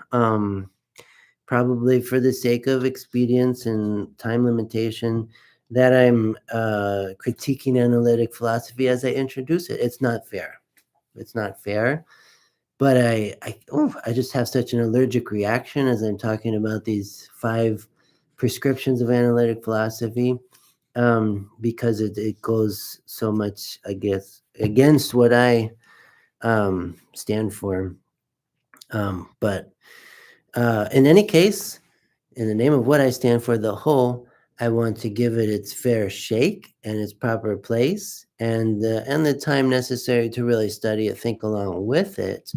probably for the sake of expedience and time limitation, that I'm critiquing analytic philosophy as I introduce it. It's not fair. It's not fair. But I just have such an allergic reaction as I'm talking about these 5 prescriptions of analytic philosophy, because it goes so much, I guess, against what I stand for. But in any case, in the name of what I stand for, the whole, I want to give it its fair shake and its proper place, and the time necessary to really study it, think along with it.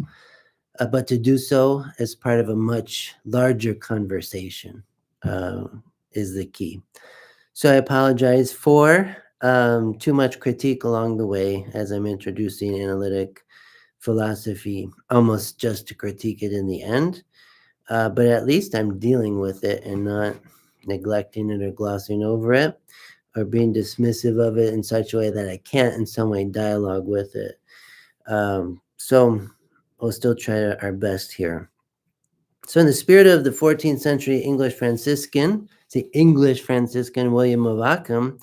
But to do so as part of a much larger conversation is the key. So I apologize for too much critique along the way as I'm introducing analytic philosophy, almost just to critique it in the end. But at least I'm dealing with it and not neglecting it or glossing over it or being dismissive of it in such a way that I can't in some way dialogue with it. So we'll still try our best here. So in the spirit of the 14th century English Franciscan William of Ockham,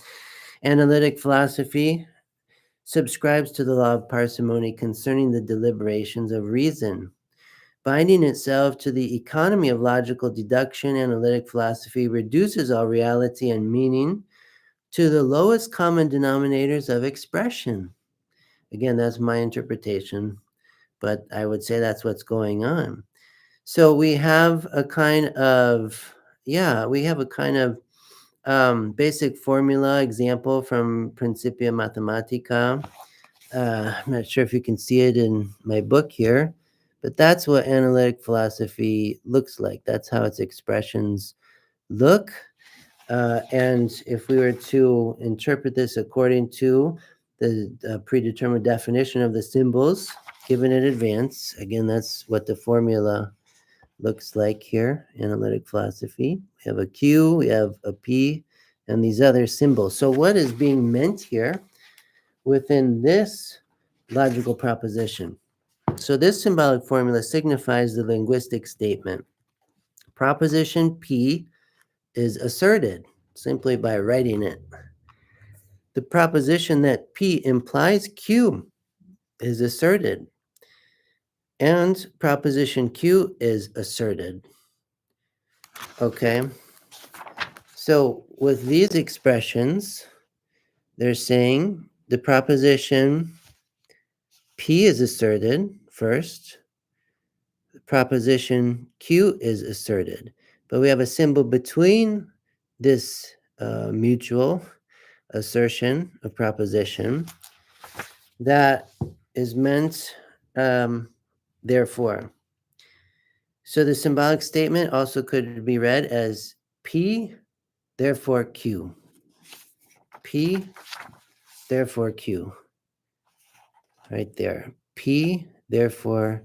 analytic philosophy subscribes to the law of parsimony concerning the deliberations of reason. Binding itself to the economy of logical deduction, analytic philosophy reduces all reality and meaning to the lowest common denominators of expression. Again, that's my interpretation, but I would say that's what's going on. So we have a kind of, basic formula example from Principia Mathematica. I'm not sure if you can see it in my book here, but that's what analytic philosophy looks like. That's how its expressions look. And if we were to interpret this according to the predetermined definition of the symbols given in advance, again, that's what the formula looks like here, analytic philosophy. We have a Q, we have a P, and these other symbols. So what is being meant here within this logical proposition? So this symbolic formula signifies the linguistic statement. Proposition P is asserted simply by writing it. The proposition that P implies Q is asserted, and proposition Q is asserted. Okay, so with these expressions, they're saying the proposition P is asserted first, the proposition Q is asserted, but we have a symbol between this mutual assertion of proposition that is meant therefore. So the symbolic statement also could be read as P, therefore Q. P, therefore Q. Right there. P, therefore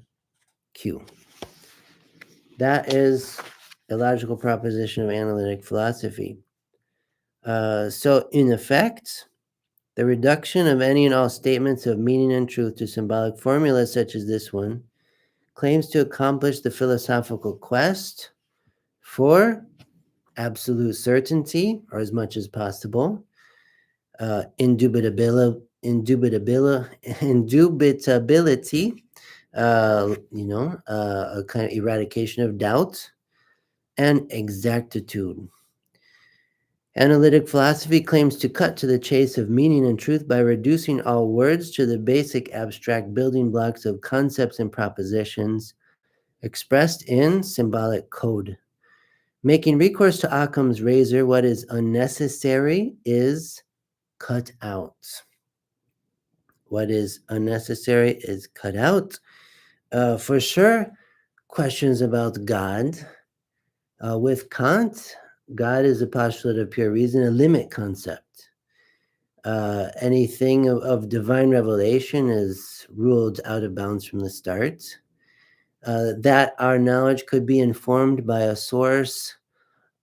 Q. That is a logical proposition of analytic philosophy. So in effect, the reduction of any and all statements of meaning and truth to symbolic formulas such as this one claims to accomplish the philosophical quest for absolute certainty, or as much as possible, indubitability, a kind of eradication of doubt, and exactitude. Analytic philosophy claims to cut to the chase of meaning and truth by reducing all words to the basic abstract building blocks of concepts and propositions expressed in symbolic code. Making recourse to Occam's razor, what is unnecessary is cut out. What is unnecessary is cut out. For sure, questions about God. With Kant, God is a postulate of pure reason, a limit concept. Anything of divine revelation is ruled out of bounds from the start. That our knowledge could be informed by a source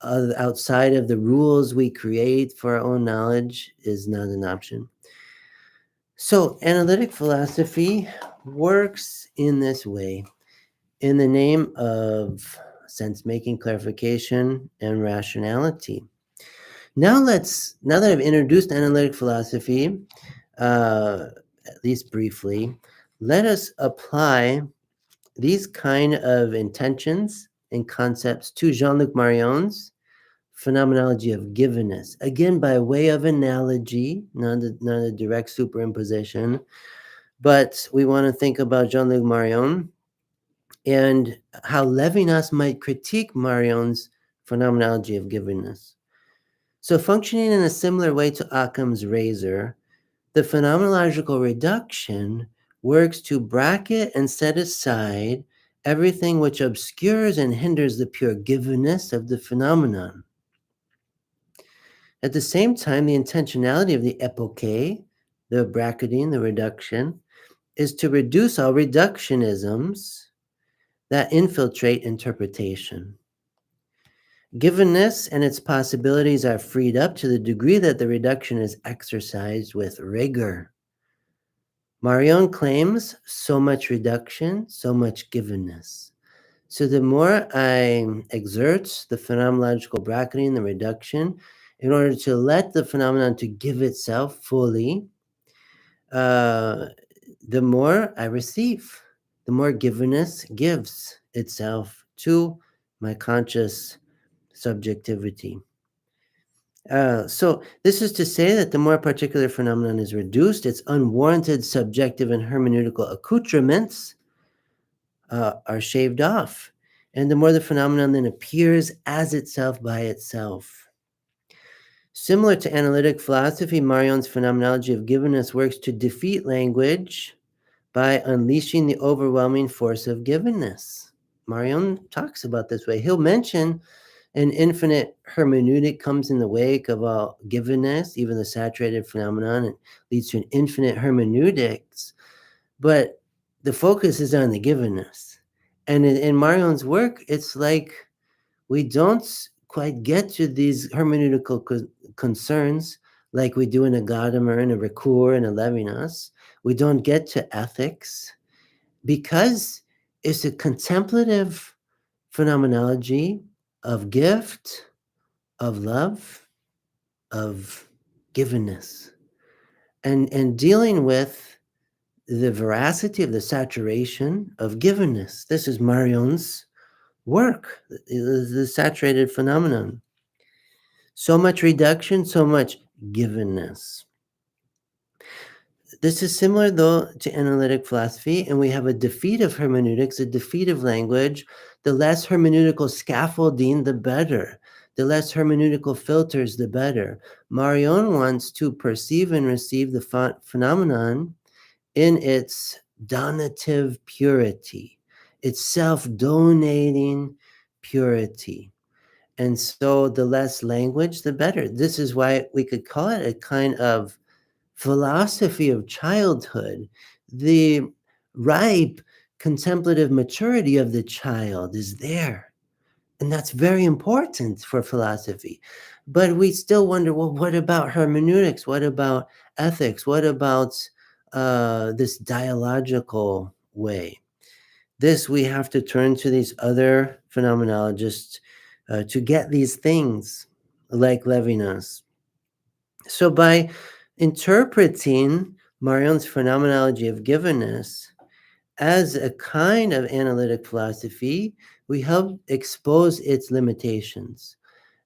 outside of the rules we create for our own knowledge is not an option. So, analytic philosophy works in this way in the name of sense making, clarification, and rationality. Now that I've introduced analytic philosophy, at least briefly, let us apply these kind of intentions and concepts to Jean-Luc Marion's phenomenology of givenness. Again, by way of analogy, not a direct superimposition, but we want to think about Jean-Luc Marion and how Levinas might critique Marion's phenomenology of givenness. So, functioning in a similar way to Occam's razor, the phenomenological reduction works to bracket and set aside everything which obscures and hinders the pure givenness of the phenomenon. At the same time, the intentionality of the epoche, the bracketing, the reduction, is to reduce all reductionisms that infiltrate interpretation. Givenness and its possibilities are freed up to the degree that the reduction is exercised with rigor. Marion claims so much reduction, so much givenness. So the more I exert the phenomenological bracketing, the reduction, in order to let the phenomenon to give itself fully, the more I receive, the more givenness gives itself to my conscious subjectivity. So this is to say that the more a particular phenomenon is reduced, its unwarranted subjective and hermeneutical accoutrements are shaved off, and the more the phenomenon then appears as itself by itself. Similar to analytic philosophy, Marion's phenomenology of givenness works to defeat language by unleashing the overwhelming force of givenness. Marion talks about this way. He'll mention an infinite hermeneutic comes in the wake of all givenness, even the saturated phenomenon, and leads to an infinite hermeneutics. But the focus is on the givenness. And in Marion's work, it's like we don't quite get to these hermeneutical concerns like we do in a Gadamer and a Ricoeur and a Levinas. We don't get to ethics because it's a contemplative phenomenology of gift, of love, of givenness, and dealing with the veracity of the saturation of givenness. This is Marion's work, the saturated phenomenon. So much reduction, so much givenness. This is similar, though, to analytic philosophy, and we have a defeat of hermeneutics, a defeat of language. The less hermeneutical scaffolding, the better. The less hermeneutical filters, the better. Marion wants to perceive and receive the phenomenon in its donative purity, its self-donating purity. And so the less language, the better. This is why we could call it a kind of philosophy of childhood. The ripe contemplative maturity of the child is there. And that's very important for philosophy. But we still wonder, well, what about hermeneutics? What about ethics? What about this dialogical way? This we have to turn to these other phenomenologists to get these things, like Levinas. So by interpreting Marion's phenomenology of givenness as a kind of analytic philosophy, we help expose its limitations,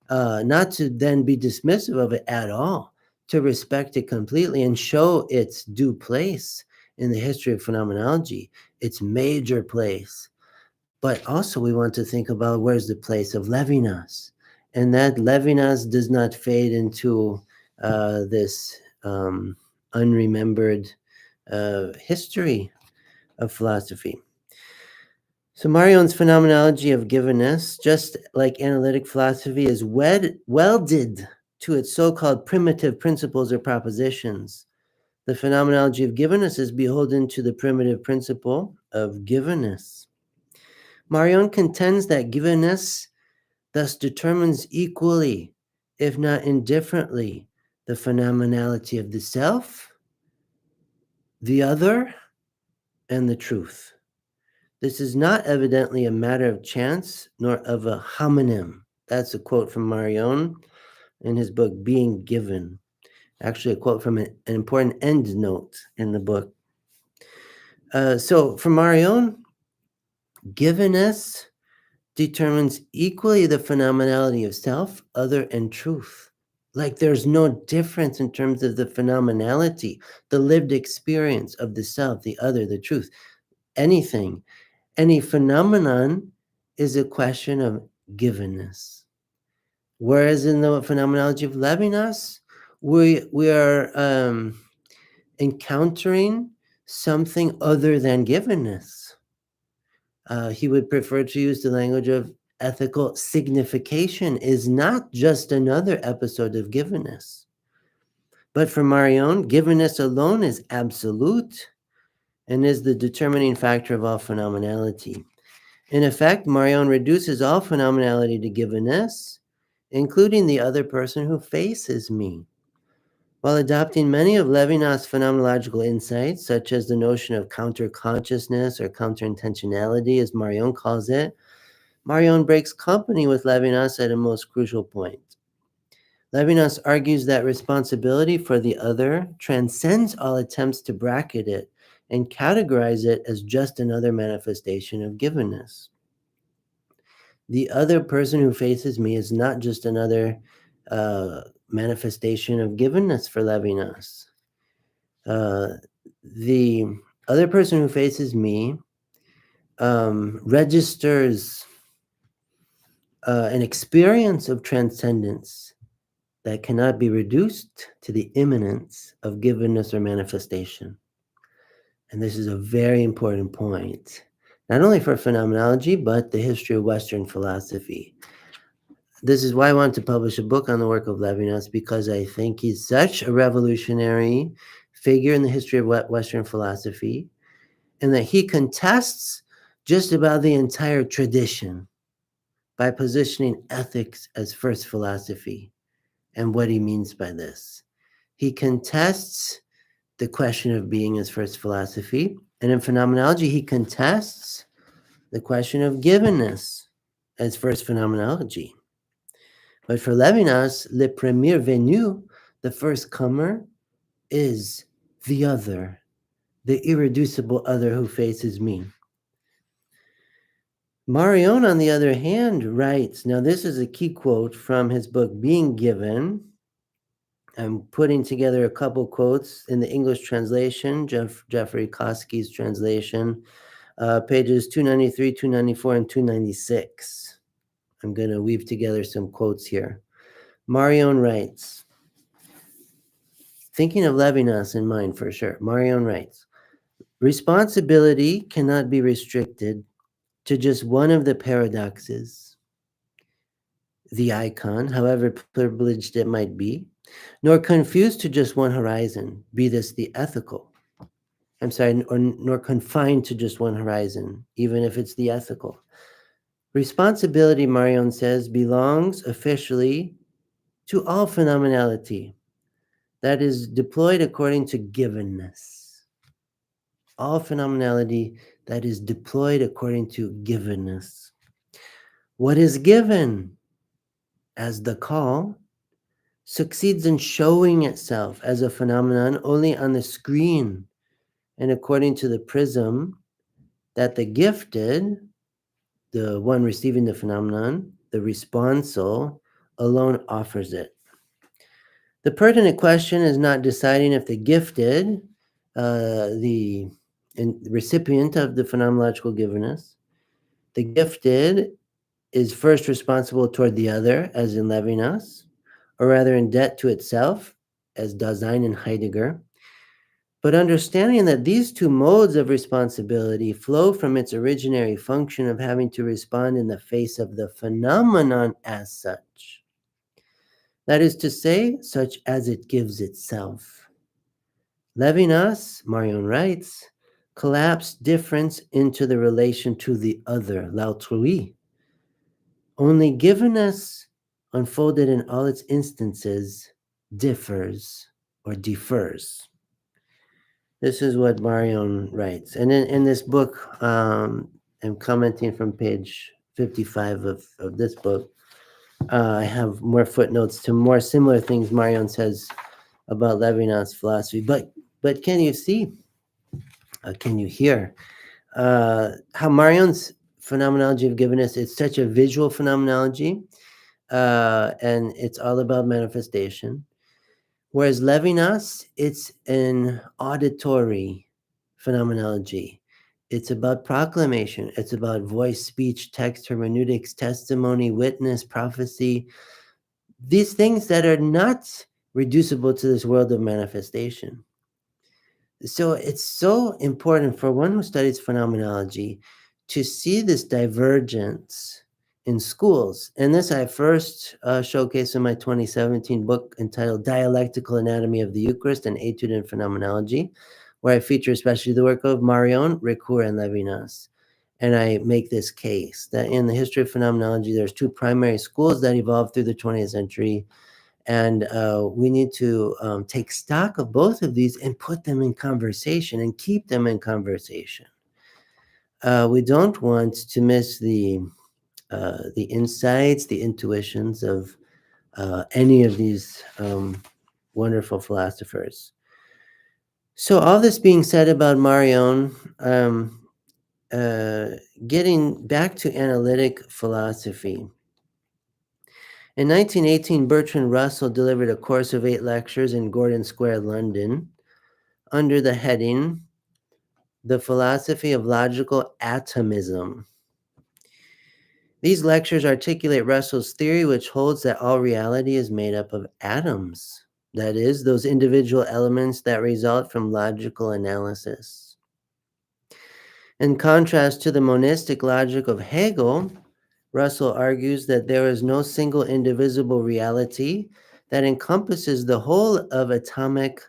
not to then be dismissive of it at all, to respect it completely and show its due place in the history of phenomenology, its major place. But also we want to think about where's the place of Levinas, and that Levinas does not fade into this unremembered history of philosophy. So Marion's phenomenology of givenness, just like analytic philosophy, is welded to its so-called primitive principles or propositions. The phenomenology of givenness is beholden to the primitive principle of givenness. Marion contends that givenness thus determines equally, if not indifferently, the phenomenality of the self, the other, and the truth. This is not evidently a matter of chance nor of a homonym. That's a quote from Marion in his book, Being Given. Actually, a quote from an important endnote in the book. So for Marion, givenness determines equally the phenomenality of self, other, and truth. Like there's no difference in terms of the phenomenality, the lived experience of the self, the other, the truth. Anything, any phenomenon is a question of givenness. Whereas in the phenomenology of Levinas, we are encountering something other than givenness. He would prefer to use the language of ethical signification is not just another episode of givenness. But for Marion, givenness alone is absolute and is the determining factor of all phenomenality. In effect, Marion reduces all phenomenality to givenness, including the other person who faces me. While adopting many of Levinas' phenomenological insights, such as the notion of counter-consciousness or counter-intentionality, as Marion calls it, Marion breaks company with Levinas at a most crucial point. Levinas argues that responsibility for the other transcends all attempts to bracket it and categorize it as just another manifestation of givenness. The other person who faces me is not just another manifestation of givenness for Levinas. The other person who faces me registers an experience of transcendence that cannot be reduced to the immanence of givenness or manifestation. And this is a very important point, not only for phenomenology, but the history of Western philosophy. This is why I wanted to publish a book on the work of Levinas, because I think he's such a revolutionary figure in the history of Western philosophy, and that he contests just about the entire tradition by positioning ethics as first philosophy and what he means by this. He contests the question of being as first philosophy, and in phenomenology, he contests the question of givenness as first phenomenology. But for Levinas, le premier venu, the first comer, is the other, the irreducible other who faces me. Marion, on the other hand, writes, now this is a key quote from his book, Being Given. I'm putting together a couple quotes in the English translation, Jeffrey Koski's translation, pages 293, 294, and 296. I'm going to weave together some quotes here. Marion writes, thinking of Levinas in mind for sure, Marion writes, responsibility cannot be restricted to just one of the paradoxes, the icon, however privileged it might be, nor confused to just one horizon, be this the ethical. Nor confined to just one horizon, even if it's the ethical. Responsibility, Marion says, belongs officially to all phenomenality that is deployed according to givenness. All phenomenality that is deployed according to givenness. What is given as the call succeeds in showing itself as a phenomenon only on the screen and according to the prism that the gifted, the one receiving the phenomenon, the responsal, alone offers it. The pertinent question is not deciding if the gifted, the recipient of the phenomenological givenness, the gifted is first responsible toward the other, as in Levinas, or rather in debt to itself, as Dasein and Heidegger, but understanding that these two modes of responsibility flow from its originary function of having to respond in the face of the phenomenon as such. That is to say, such as it gives itself. Levinas, Marion writes, collapsed difference into the relation to the other, l'autrui. Only givenness, unfolded in all its instances, differs or defers. This is what Marion writes. And in this book, I'm commenting from page 55 of this book. I have more footnotes to more similar things Marion says about Levinas' philosophy. But can you see, can you hear how Marion's phenomenology of givenness is such a visual phenomenology, and it's all about manifestation. Whereas Levinas, it's an auditory phenomenology. It's about proclamation. It's about voice, speech, text, hermeneutics, testimony, witness, prophecy. These things that are not reducible to this world of manifestation. So it's so important for one who studies phenomenology to see this divergence in schools. And this I first showcased in my 2017 book entitled Dialectical Anatomy of the Eucharist, an Etude in Phenomenology, where I feature especially the work of Marion, Ricoeur, and Levinas. And I make this case that in the history of phenomenology, there's two primary schools that evolved through the 20th century, and we need to take stock of both of these and put them in conversation and keep them in conversation. We don't want to miss the insights, the intuitions of any of these wonderful philosophers. So all this being said about Marion, getting back to analytic philosophy. In 1918, Bertrand Russell delivered a course of 8 lectures in Gordon Square, London, under the heading, The Philosophy of Logical Atomism. These lectures articulate Russell's theory, which holds that all reality is made up of atoms, that is, those individual elements that result from logical analysis. In contrast to the monistic logic of Hegel, Russell argues that there is no single indivisible reality that encompasses the whole of atomic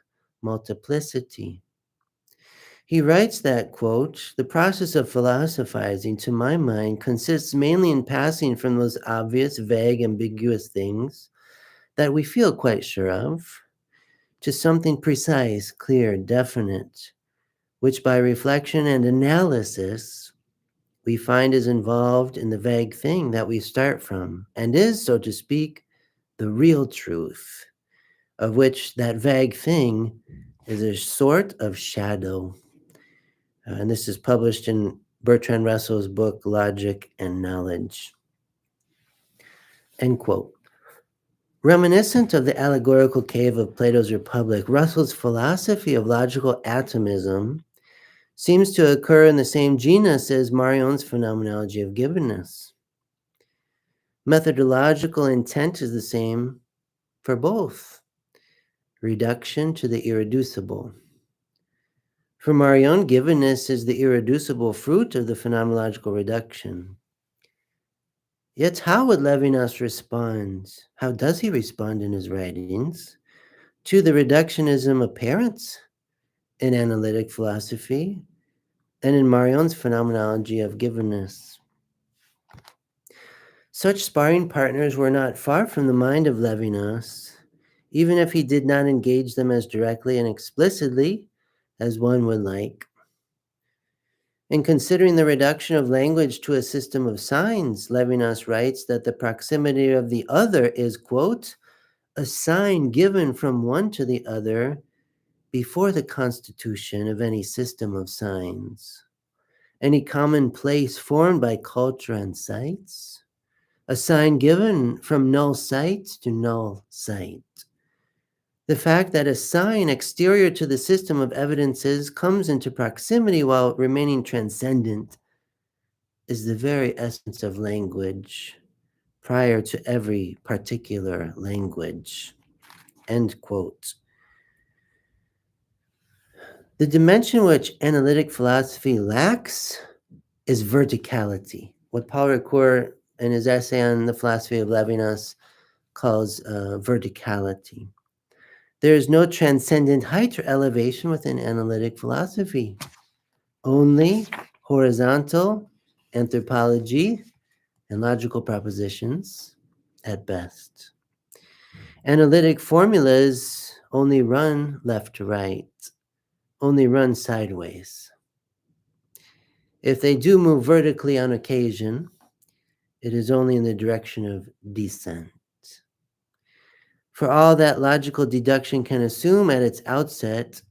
multiplicity. He writes that, quote, the process of philosophizing, to my mind, consists mainly in passing from those obvious, vague, ambiguous things that we feel quite sure of, to something precise, clear, definite, which by reflection and analysis we find is involved in the vague thing that we start from, and is, so to speak, the real truth, of which that vague thing is a sort of shadow. And this is published in Bertrand Russell's book, Logic and Knowledge. End quote. Reminiscent of the allegorical cave of Plato's Republic, Russell's philosophy of logical atomism seems to occur in the same genus as Marion's phenomenology of givenness. Methodological intent is the same for both: reduction to the irreducible. For Marion, givenness is the irreducible fruit of the phenomenological reduction. Yet how would Levinas respond? How does he respond in his writings to the reductionism apparent in analytic philosophy and in Marion's phenomenology of givenness? Such sparring partners were not far from the mind of Levinas, even if he did not engage them as directly and explicitly as one would like. In considering the reduction of language to a system of signs, Levinas writes that the proximity of the other is, quote, a sign given from one to the other before the constitution of any system of signs, any common place formed by culture and sites, a sign given from null site to null site. The fact that a sign exterior to the system of evidences comes into proximity while remaining transcendent is the very essence of language prior to every particular language. End quote. The dimension which analytic philosophy lacks is verticality, what Paul Ricoeur, in his essay on the philosophy of Levinas, calls verticality. There is no transcendent height or elevation within analytic philosophy, only horizontal anthropology and logical propositions at best. Analytic formulas only run left to right, only run sideways. If they do move vertically on occasion, it is only in the direction of descent. For all that logical deduction can assume at its outset,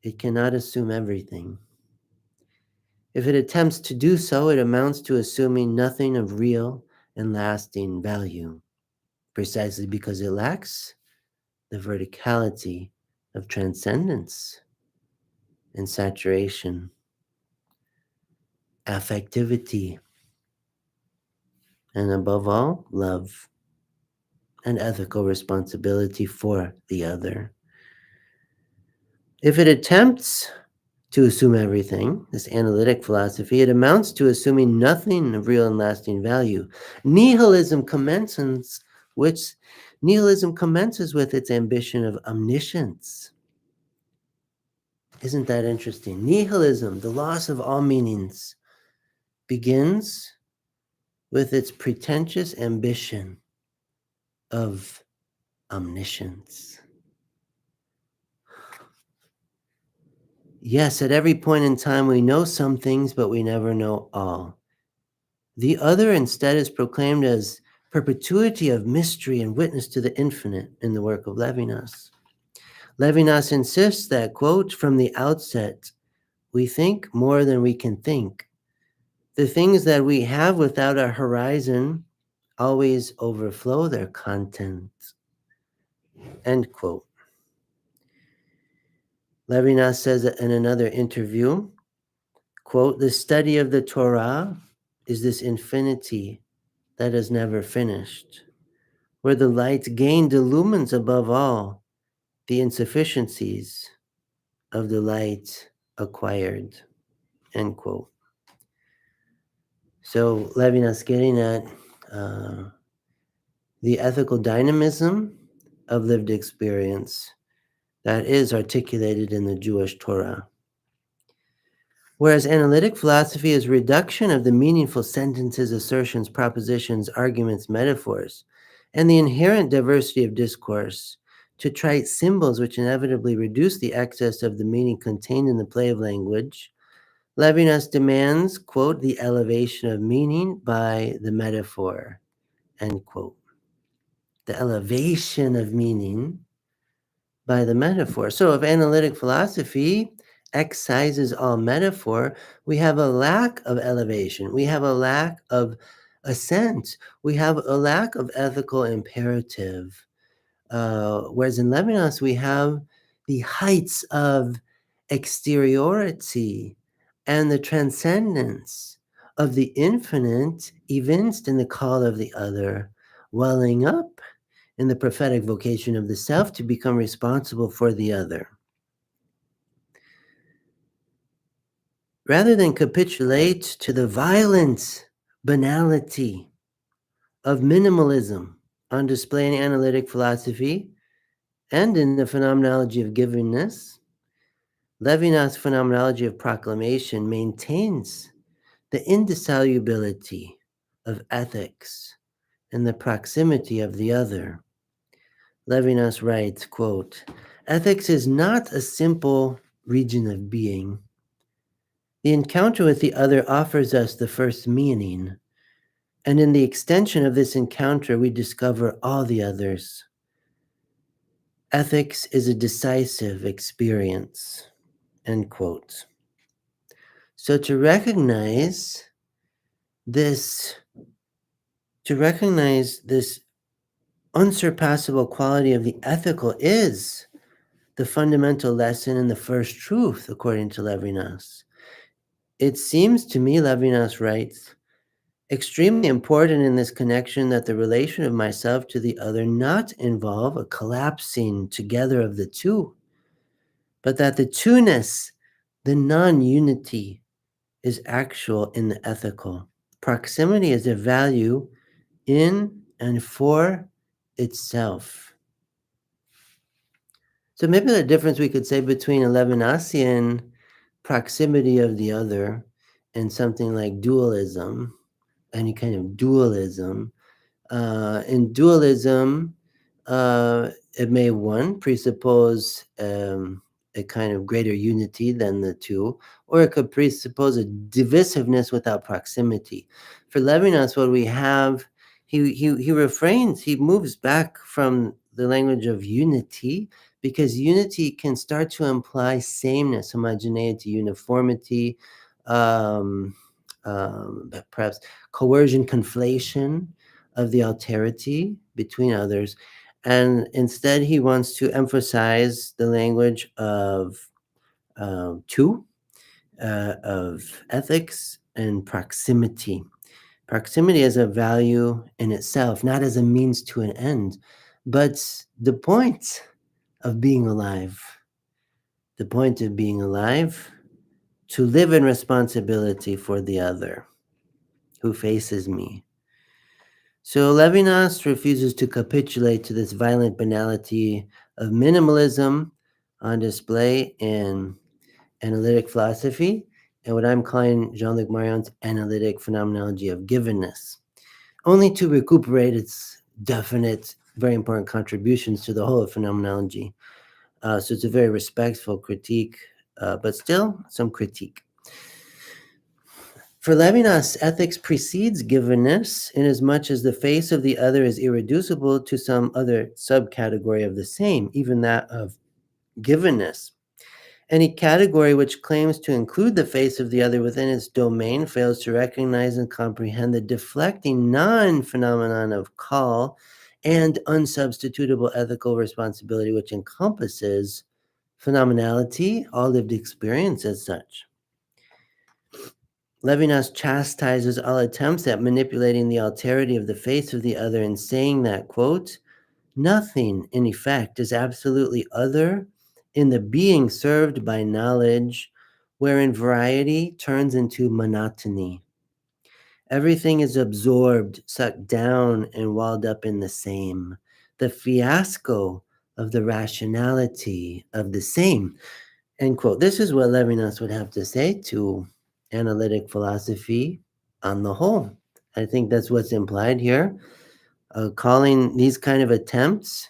it cannot assume everything. If it attempts to do so, it amounts to assuming nothing of real and lasting value, precisely because it lacks the verticality of transcendence and saturation, affectivity, and above all, love and ethical responsibility for the other. If it attempts to assume everything, this analytic philosophy, it amounts to assuming nothing of real and lasting value. Nihilism commences with its ambition of omniscience. Isn't that interesting? Nihilism, the loss of all meanings, begins with its pretentious ambition of omniscience. Yes, at every point in time we know some things, but we never know all. The other instead is proclaimed as perpetuity of mystery and witness to the infinite in the work of Levinas. Levinas insists that, quote, from the outset, we think more than we can think. The things that we have without a horizon always overflow their content, end quote. Levinas says in another interview, quote, the study of the Torah is this infinity that is never finished, where the light gained illumines above all the insufficiencies of the light acquired, end quote. So Levinas getting at the ethical dynamism of lived experience that is articulated in the Jewish Torah. Whereas analytic philosophy is reduction of the meaningful sentences, assertions, propositions, arguments, metaphors, and the inherent diversity of discourse to trite symbols which inevitably reduce the excess of the meaning contained in the play of language, Levinas demands, quote, the elevation of meaning by the metaphor, end quote. The elevation of meaning by the metaphor. So if analytic philosophy excises all metaphor, we have a lack of elevation. We have a lack of ascent. We have a lack of ethical imperative. Whereas in Levinas, we have the heights of exteriority and the transcendence of the infinite evinced in the call of the other, welling up in the prophetic vocation of the self to become responsible for the other. Rather than capitulate to the violent banality of minimalism on display in analytic philosophy and in the phenomenology of givenness, Levinas' phenomenology of proclamation maintains the indissolubility of ethics and the proximity of the other. Levinas writes, quote, ethics is not a simple region of being. The encounter with the other offers us the first meaning, and in the extension of this encounter, we discover all the others. Ethics is a decisive experience, end quote. So to recognize this unsurpassable quality of the ethical is the fundamental lesson and the first truth, according to Levinas. It seems to me, Levinas writes, extremely important in this connection that the relation of myself to the other not involve a collapsing together of the two, but that the two-ness The non-unity is actual in the ethical. Proximity is a value in and for itself. So maybe the difference we could say between a Levinasian proximity of the other and something like dualism, any kind of dualism. In dualism, it may one presuppose a kind of greater unity than the two, or it could presuppose a divisiveness without proximity. For Levinas, what we have, he refrains, he moves back from the language of unity, because unity can start to imply sameness, homogeneity, uniformity, um, perhaps coercion, conflation of the alterity between others. And instead, he wants to emphasize the language of two, of ethics and proximity. Proximity as a value in itself, not as a means to an end, but the point of being alive. The point of being alive, to live in responsibility for the other who faces me. So Levinas refuses to capitulate to this violent banality of minimalism on display in analytic philosophy and what I'm calling Jean-Luc Marion's analytic phenomenology of givenness, only to recuperate its definite, very important contributions to the whole of phenomenology. So it's a very respectful critique, but still some critique. For Levinas, ethics precedes givenness, inasmuch as the face of the other is irreducible to some other subcategory of the same, even that of givenness. Any category which claims to include the face of the other within its domain fails to recognize and comprehend the deflecting non-phenomenon of call and unsubstitutable ethical responsibility, which encompasses phenomenality, all lived experience as such. Levinas chastises all attempts at manipulating the alterity of the face of the other in saying that, quote, nothing, in effect, is absolutely other in the being served by knowledge, wherein variety turns into monotony. Everything is absorbed, sucked down, and walled up in the same. The fiasco of the rationality of the same. End quote. This is what Levinas would have to say to analytic philosophy on the whole. I think that's what's implied here. Calling these kind of attempts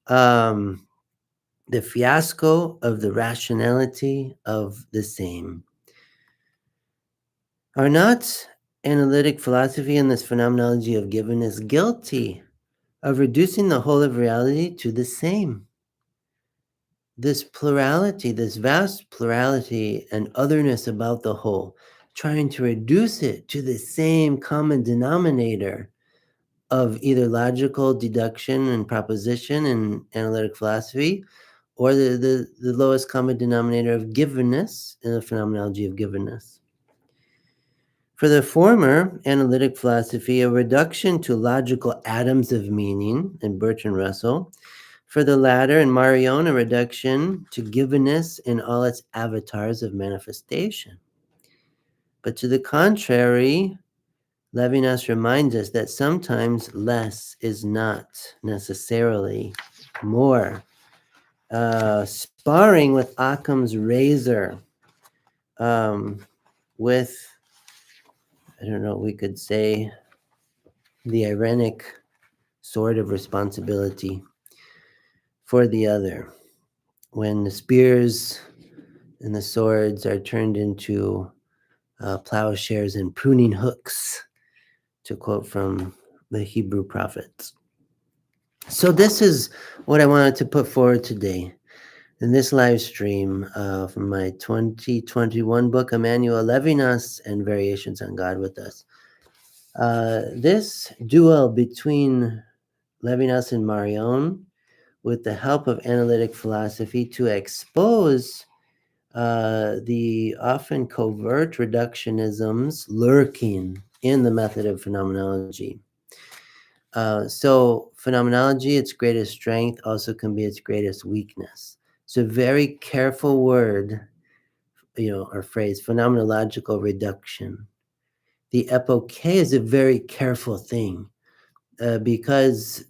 the fiasco of the rationality of the same. Are not analytic philosophy and this phenomenology of givenness guilty of reducing the whole of reality to the same? This plurality, this vast plurality and otherness about the whole, trying to reduce it to the same common denominator of either logical deduction and proposition in analytic philosophy, or the lowest common denominator of givenness in the phenomenology of givenness. For the former, analytic philosophy, a reduction to logical atoms of meaning in Bertrand Russell. For the latter, in Marion, a reduction to givenness in all its avatars of manifestation. But to the contrary, Levinas reminds us that sometimes less is not necessarily more. Sparring with Occam's razor, with, I don't know, we could say the irenic sword of responsibility for the other. When the spears and the swords are turned into plowshares and pruning hooks, to quote from the Hebrew prophets. So this is what I wanted to put forward today in this live stream from my 2021 book, Emmanuel Levinas and Variations on God with Us. This duel between Levinas and Marion, with the help of analytic philosophy, to expose the often covert reductionisms lurking in the method of phenomenology. So phenomenology, its greatest strength, also can be its greatest weakness. It's a very careful word or phrase, phenomenological reduction. The epoche is a very careful thing because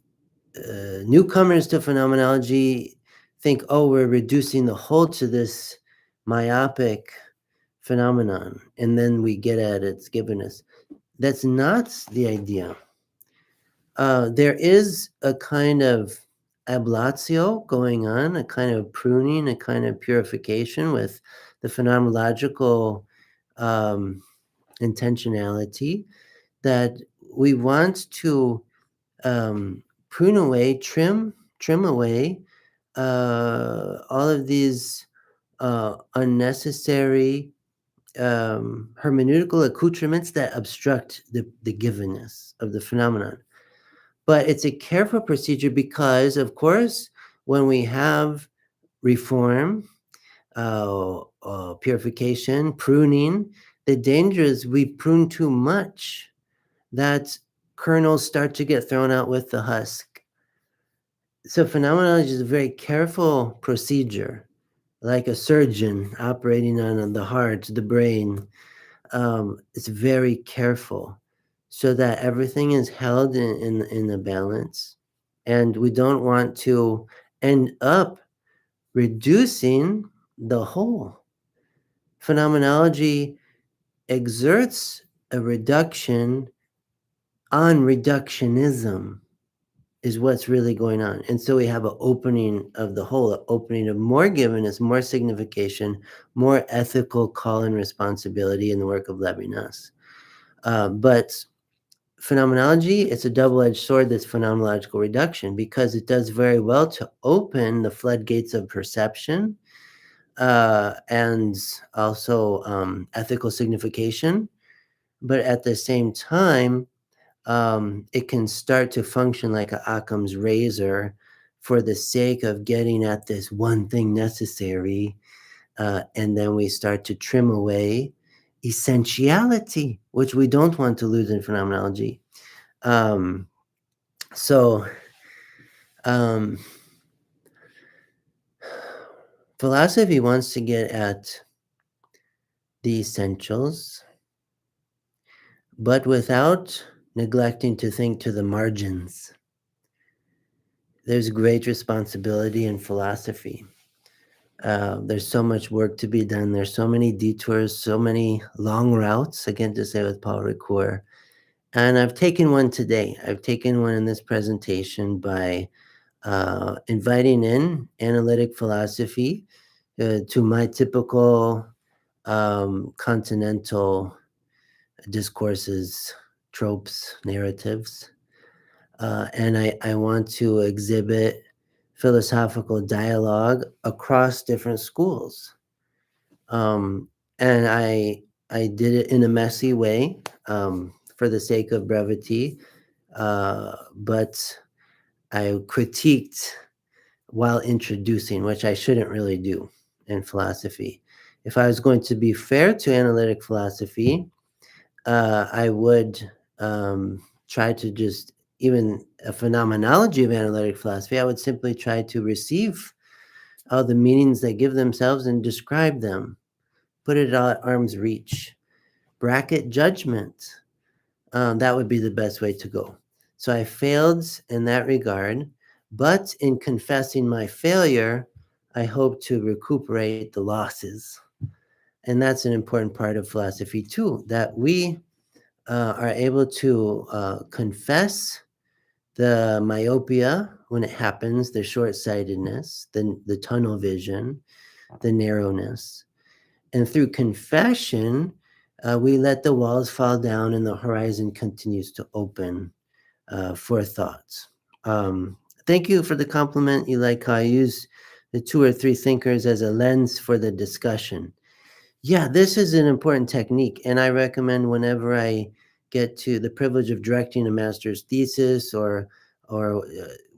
newcomers to phenomenology think, oh, we're reducing the whole to this myopic phenomenon, and then we get at its givenness. That's not the idea. There is a kind of ablatio going on, a kind of pruning, a kind of purification with the phenomenological intentionality that we want to prune away, trim away all of these unnecessary hermeneutical accoutrements that obstruct the givenness of the phenomenon. But it's a careful procedure because, of course, when we have reform, purification, pruning, the danger is we prune too much. That kernels start to get thrown out with the husk. So phenomenology is a very careful procedure, like a surgeon operating on the heart, the brain. It's very careful so that everything is held in a balance. And we don't want to end up reducing the whole. Phenomenology exerts a reduction on reductionism is what's really going on. And so we have an opening of the whole, an opening of more givenness, more signification, more ethical call and responsibility in the work of Levinas. But phenomenology, it's a double-edged sword, this phenomenological reduction, because it does very well to open the floodgates of perception and also ethical signification. But at the same time, it can start to function like a Occam's razor for the sake of getting at this one thing necessary. And then we start to trim away essentiality, which we don't want to lose in phenomenology. So philosophy wants to get at the essentials, but without neglecting to think to the margins. There's great responsibility in philosophy. There's so much work to be done. There's so many detours, so many long routes, again to say with Paul Ricoeur. And I've taken one today. I've taken one in this presentation by inviting in analytic philosophy to my typical continental discourses, tropes, narratives. And I want to exhibit philosophical dialogue across different schools. And I did it in a messy way for the sake of brevity, but I critiqued while introducing, which I shouldn't really do in philosophy. If I was going to be fair to analytic philosophy, I would try to just, even a phenomenology of analytic philosophy, I would simply try to receive all the meanings they give themselves and describe them, put it at arm's reach, bracket judgment. That would be the best way to go. So I failed in that regard, but in confessing my failure, I hope to recuperate the losses. And that's an important part of philosophy too, that we are able to confess the myopia when it happens, the short-sightedness, the tunnel vision, the narrowness. And through confession, we let the walls fall down and the horizon continues to open for thoughts. Thank you for the compliment. You like how I use the two or three thinkers as a lens for the discussion. Yeah, this is an important technique, and I recommend whenever I get to the privilege of directing a master's thesis or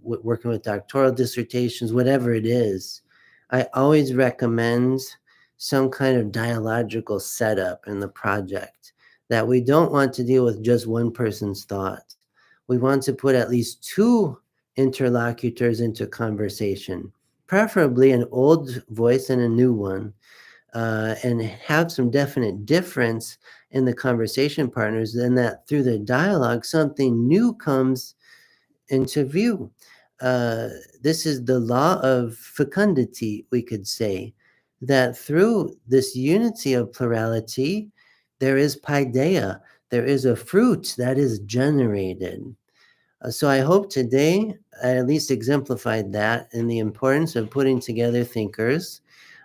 working with doctoral dissertations, whatever it is, I always recommend some kind of dialogical setup in the project, that we don't want to deal with just one person's thought. We want to put at least two interlocutors into conversation, preferably an old voice and a new one. and have some definite difference in the conversation partners, then that through the dialogue, something new comes into view. Uh, this is the law of fecundity, we could say, that through this unity of plurality, there is paideia, there is a fruit that is generated. So I hope today I at least exemplified that in the importance of putting together thinkers,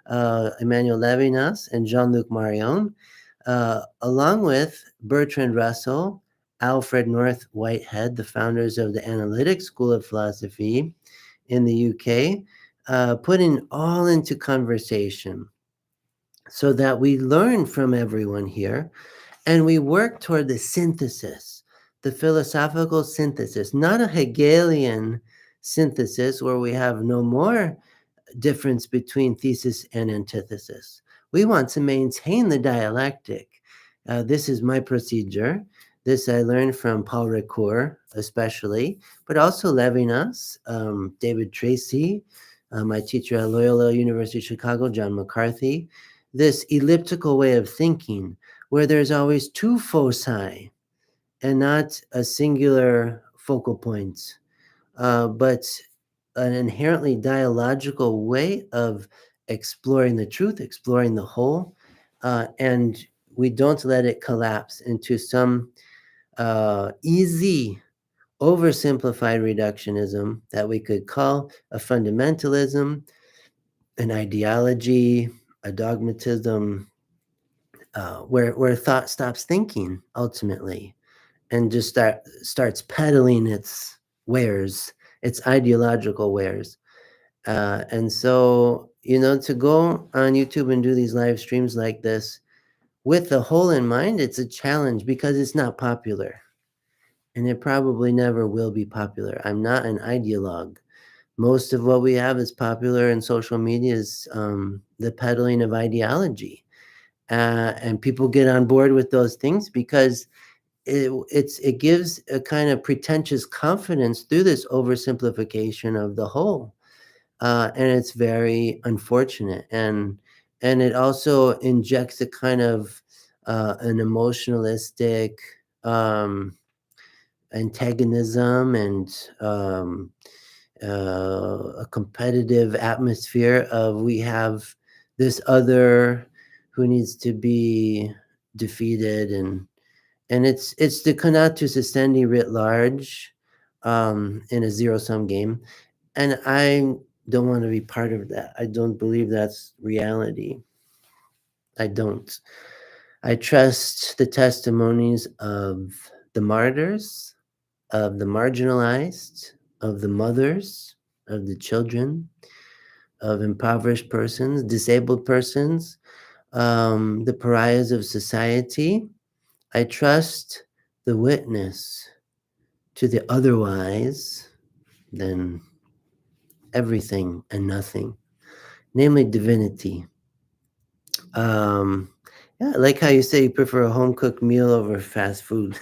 Emmanuel Levinas and Jean-Luc Marion, along with Bertrand Russell, Alfred North Whitehead, the founders of the Analytic School of Philosophy in the UK, putting all into conversation so that we learn from everyone here and we work toward the synthesis, the philosophical synthesis, not a Hegelian synthesis where we have no more difference between thesis and antithesis. We want to maintain the dialectic. This is my procedure. This I learned from Paul Ricoeur, especially, but also Levinas, David Tracy, my teacher at Loyola University Chicago, John McCarthy. This elliptical way of thinking, where there's always two foci and not a singular focal point, but an inherently dialogical way of exploring the truth, exploring the whole, and we don't let it collapse into some easy, oversimplified reductionism that we could call a fundamentalism, an ideology, a dogmatism, where thought stops thinking ultimately and just starts peddling its wares, its ideological wares. And so, to go on YouTube and do these live streams like this with the whole in mind, it's a challenge because it's not popular. And it probably never will be popular. I'm not an ideologue. Most of what we have is popular in social media is the peddling of ideology. And people get on board with those things because it gives a kind of pretentious confidence through this oversimplification of the whole. And it's very unfortunate, and it also injects a kind of an emotionalistic antagonism and a competitive atmosphere of we have this other who needs to be defeated, and it's the conatus estendi writ large in a zero-sum game. And I don't want to be part of that. I don't believe that's reality. I don't. I trust the testimonies of the martyrs, of the marginalized, of the mothers, of the children, of impoverished persons, disabled persons, the pariahs of society. I trust the witness to the otherwise than everything and nothing, namely divinity. Yeah, I like how you say you prefer a home cooked meal over fast food.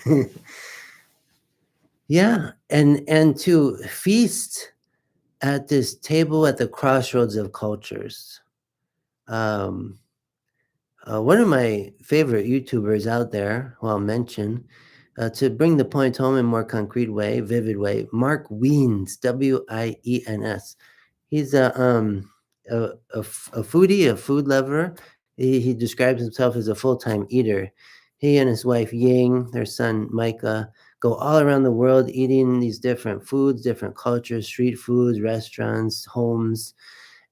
Yeah, and to feast at this table at the crossroads of cultures. Um, One of my favorite YouTubers out there, who I'll mention, to bring the point home in a more concrete way, vivid way, Mark Wiens, Wiens. He's a foodie, a food lover. He describes himself as a full-time eater. He and his wife Ying, their son Micah, go all around the world eating these different foods, different cultures, street foods, restaurants, homes,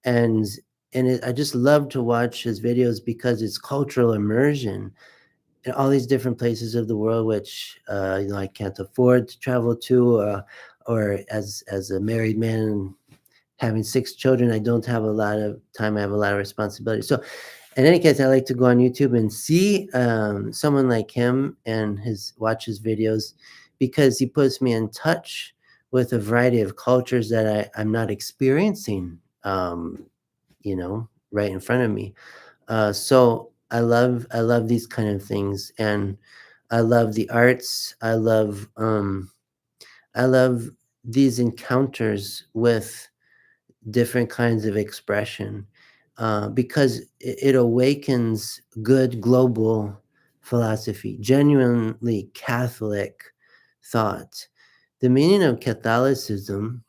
and I just love to watch his videos because it's cultural immersion in all these different places of the world, which I can't afford to travel to, or as a married man having 6 children, I don't have a lot of time. I have a lot of responsibility. So in any case, I like to go on YouTube and see someone like him and watch his videos because he puts me in touch with a variety of cultures that I'm not experiencing, right in front of me. So I love these kind of things, and I love the arts. I love these encounters with different kinds of expression. because it awakens good global philosophy, genuinely Catholic thought. The meaning of Catholicism,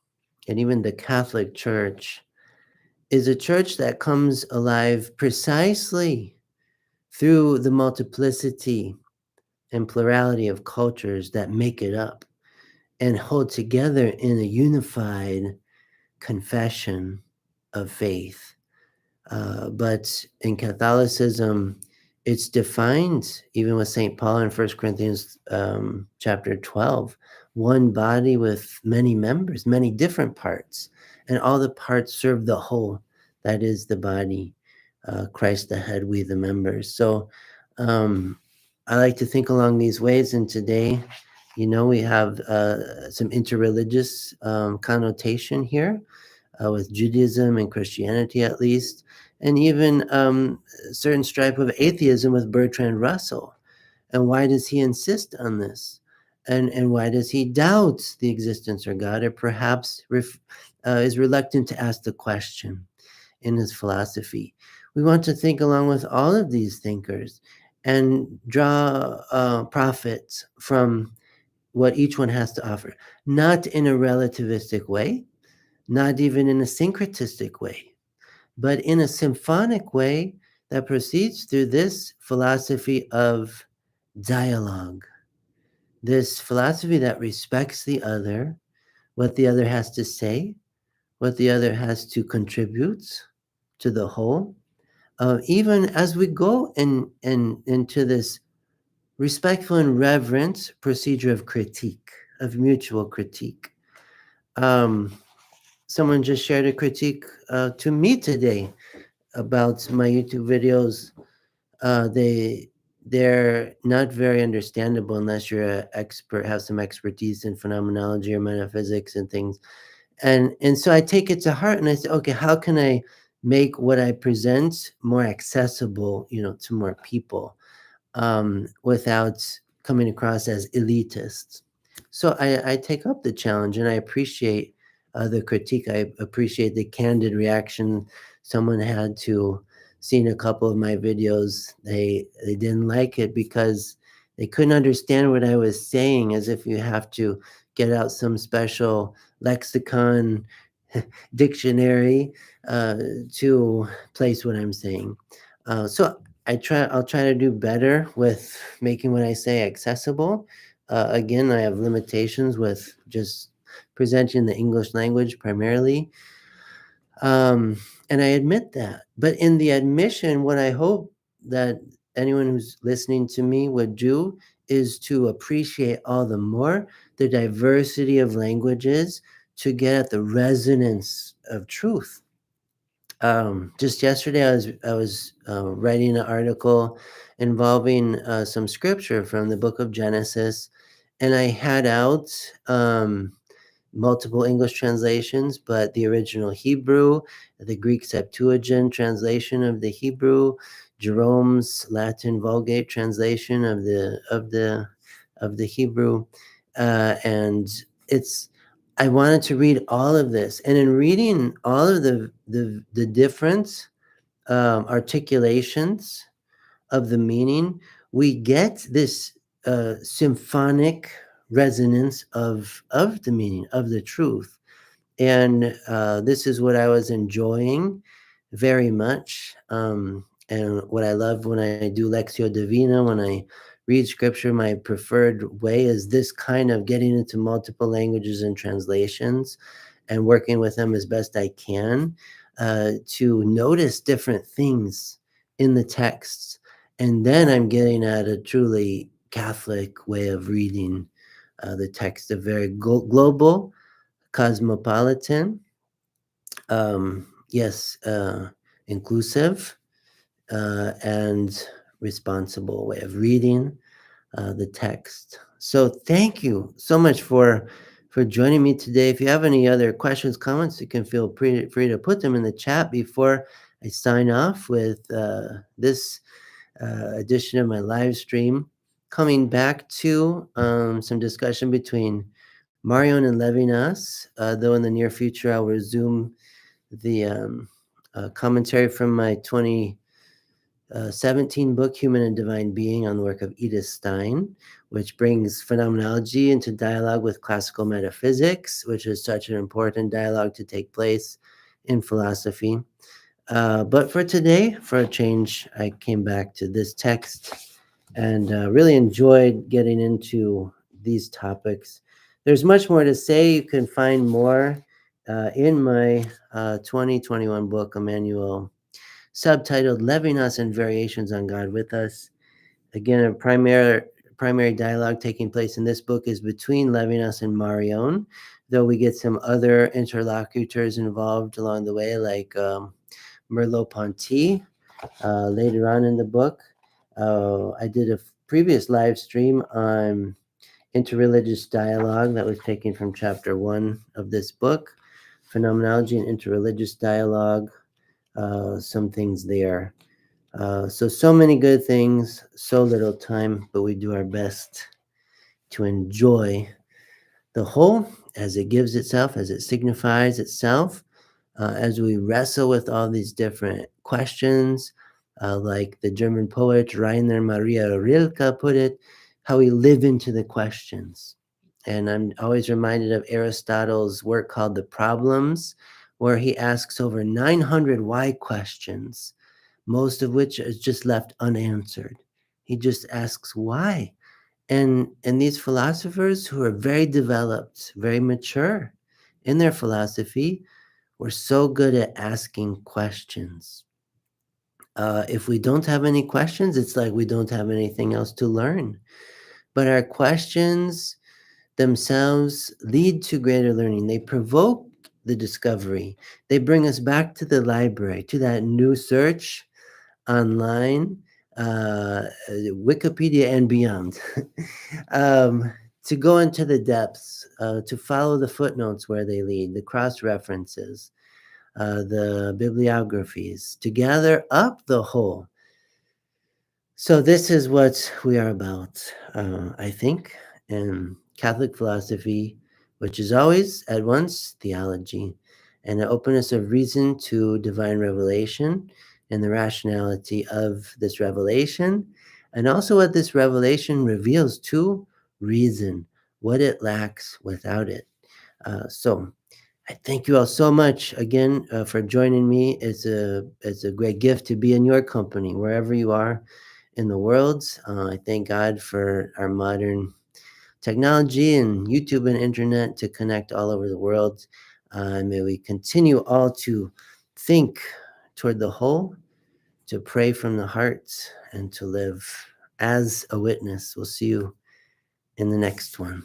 and even the Catholic Church, is a church that comes alive precisely through the multiplicity and plurality of cultures that make it up and hold together in a unified confession of faith. But in Catholicism, it's defined, even with St. Paul in 1 Corinthians chapter 12, one body with many members, many different parts, and all the parts serve the whole. That is the body, Christ the head, we the members. So I like to think along these ways, and today, we have some interreligious connotation here with Judaism and Christianity, at least, and even a certain stripe of atheism with Bertrand Russell. And why does he insist on this? And why does he doubt the existence of God, or perhaps is reluctant to ask the question in his philosophy? We want to think along with all of these thinkers and draw profits from what each one has to offer, not in a relativistic way, not even in a syncretistic way, but in a symphonic way that proceeds through this philosophy of dialogue, this philosophy that respects the other, what the other has to say, what the other has to contribute to the whole. Even as we go into this respectful and reverent procedure of critique, of mutual critique. Someone just shared a critique to me today about my YouTube videos. They're not very understandable unless you're an expert, have some expertise in phenomenology or metaphysics and things. And so I take it to heart and I say, okay, how can I make what I present more accessible, to more people, without coming across as elitist? So I take up the challenge, and I appreciate the critique. I appreciate the candid reaction someone had to seeing a couple of my videos. They didn't like it because they couldn't understand what I was saying, as if you have to get out some special lexicon dictionary to place what I'm saying. So I'll try to do better with making what I say accessible. Again, I have limitations with just presenting the English language primarily. And I admit that. But in the admission, what I hope that anyone who's listening to me would do is to appreciate all the more the diversity of languages to get at the resonance of truth. Just yesterday, I was writing an article involving some scripture from the book of Genesis, and I had out multiple English translations, but the original Hebrew, the Greek Septuagint translation of the Hebrew, Jerome's Latin Vulgate translation of the Hebrew, and it's. I wanted to read all of this, and in reading all of the different articulations of the meaning, we get this symphonic resonance of the meaning of the truth. And this is what I was enjoying very much. And what I love when I do Lectio Divina, when I read scripture, my preferred way is this kind of getting into multiple languages and translations and working with them as best I can to notice different things in the texts. And then I'm getting at a truly Catholic way of reading the text, a very global, cosmopolitan, yes, inclusive, and responsible way of reading the text. So thank you so much for joining me today. If you have any other questions, comments, you can feel free to put them in the chat before I sign off with this edition of my live stream. Coming back to some discussion between Marion and Levinas, though in the near future I'll resume the commentary from my 2017 book, Human and Divine Being, on the work of Edith Stein, which brings phenomenology into dialogue with classical metaphysics, which is such an important dialogue to take place in philosophy. But for today, for a change, I came back to this text and really enjoyed getting into these topics. There's much more to say. You can find more in my 2021 book, Emmanuel, subtitled Levinas and Variations on God with Us. Again, a primary dialogue taking place in this book is between Levinas and Marion, though we get some other interlocutors involved along the way, like Merleau-Ponty later on in the book. I did a previous live stream on interreligious dialogue that was taken from chapter 1 of this book, Phenomenology and Interreligious Dialogue, some things there. So many good things, so little time, but we do our best to enjoy the whole as it gives itself, as it signifies itself, as we wrestle with all these different questions, like the German poet Rainer Maria Rilke put it, how we live into the questions. And I'm always reminded of Aristotle's work called The Problems, where he asks over 900 why questions, most of which is just left unanswered. He just asks why. And these philosophers who are very developed, very mature in their philosophy, we're so good at asking questions. If we don't have any questions, it's like we don't have anything else to learn. But our questions themselves lead to greater learning. They provoke the discovery. They bring us back to the library, to that new search online, Wikipedia and beyond, to go into the depths, to follow the footnotes where they lead, the cross references, the bibliographies, to gather up the whole. So this is what we are about, I think, in Catholic philosophy, which is always at once theology and an openness of reason to divine revelation and the rationality of this revelation, and also what this revelation reveals to reason, what it lacks without it. So I thank you all so much again for joining me. It's a great gift to be in your company wherever you are in the world. I thank God for our modern technology and YouTube and internet to connect all over the world. May we continue all to think toward the whole, to pray from the heart, and to live as a witness. We'll see you in the next one.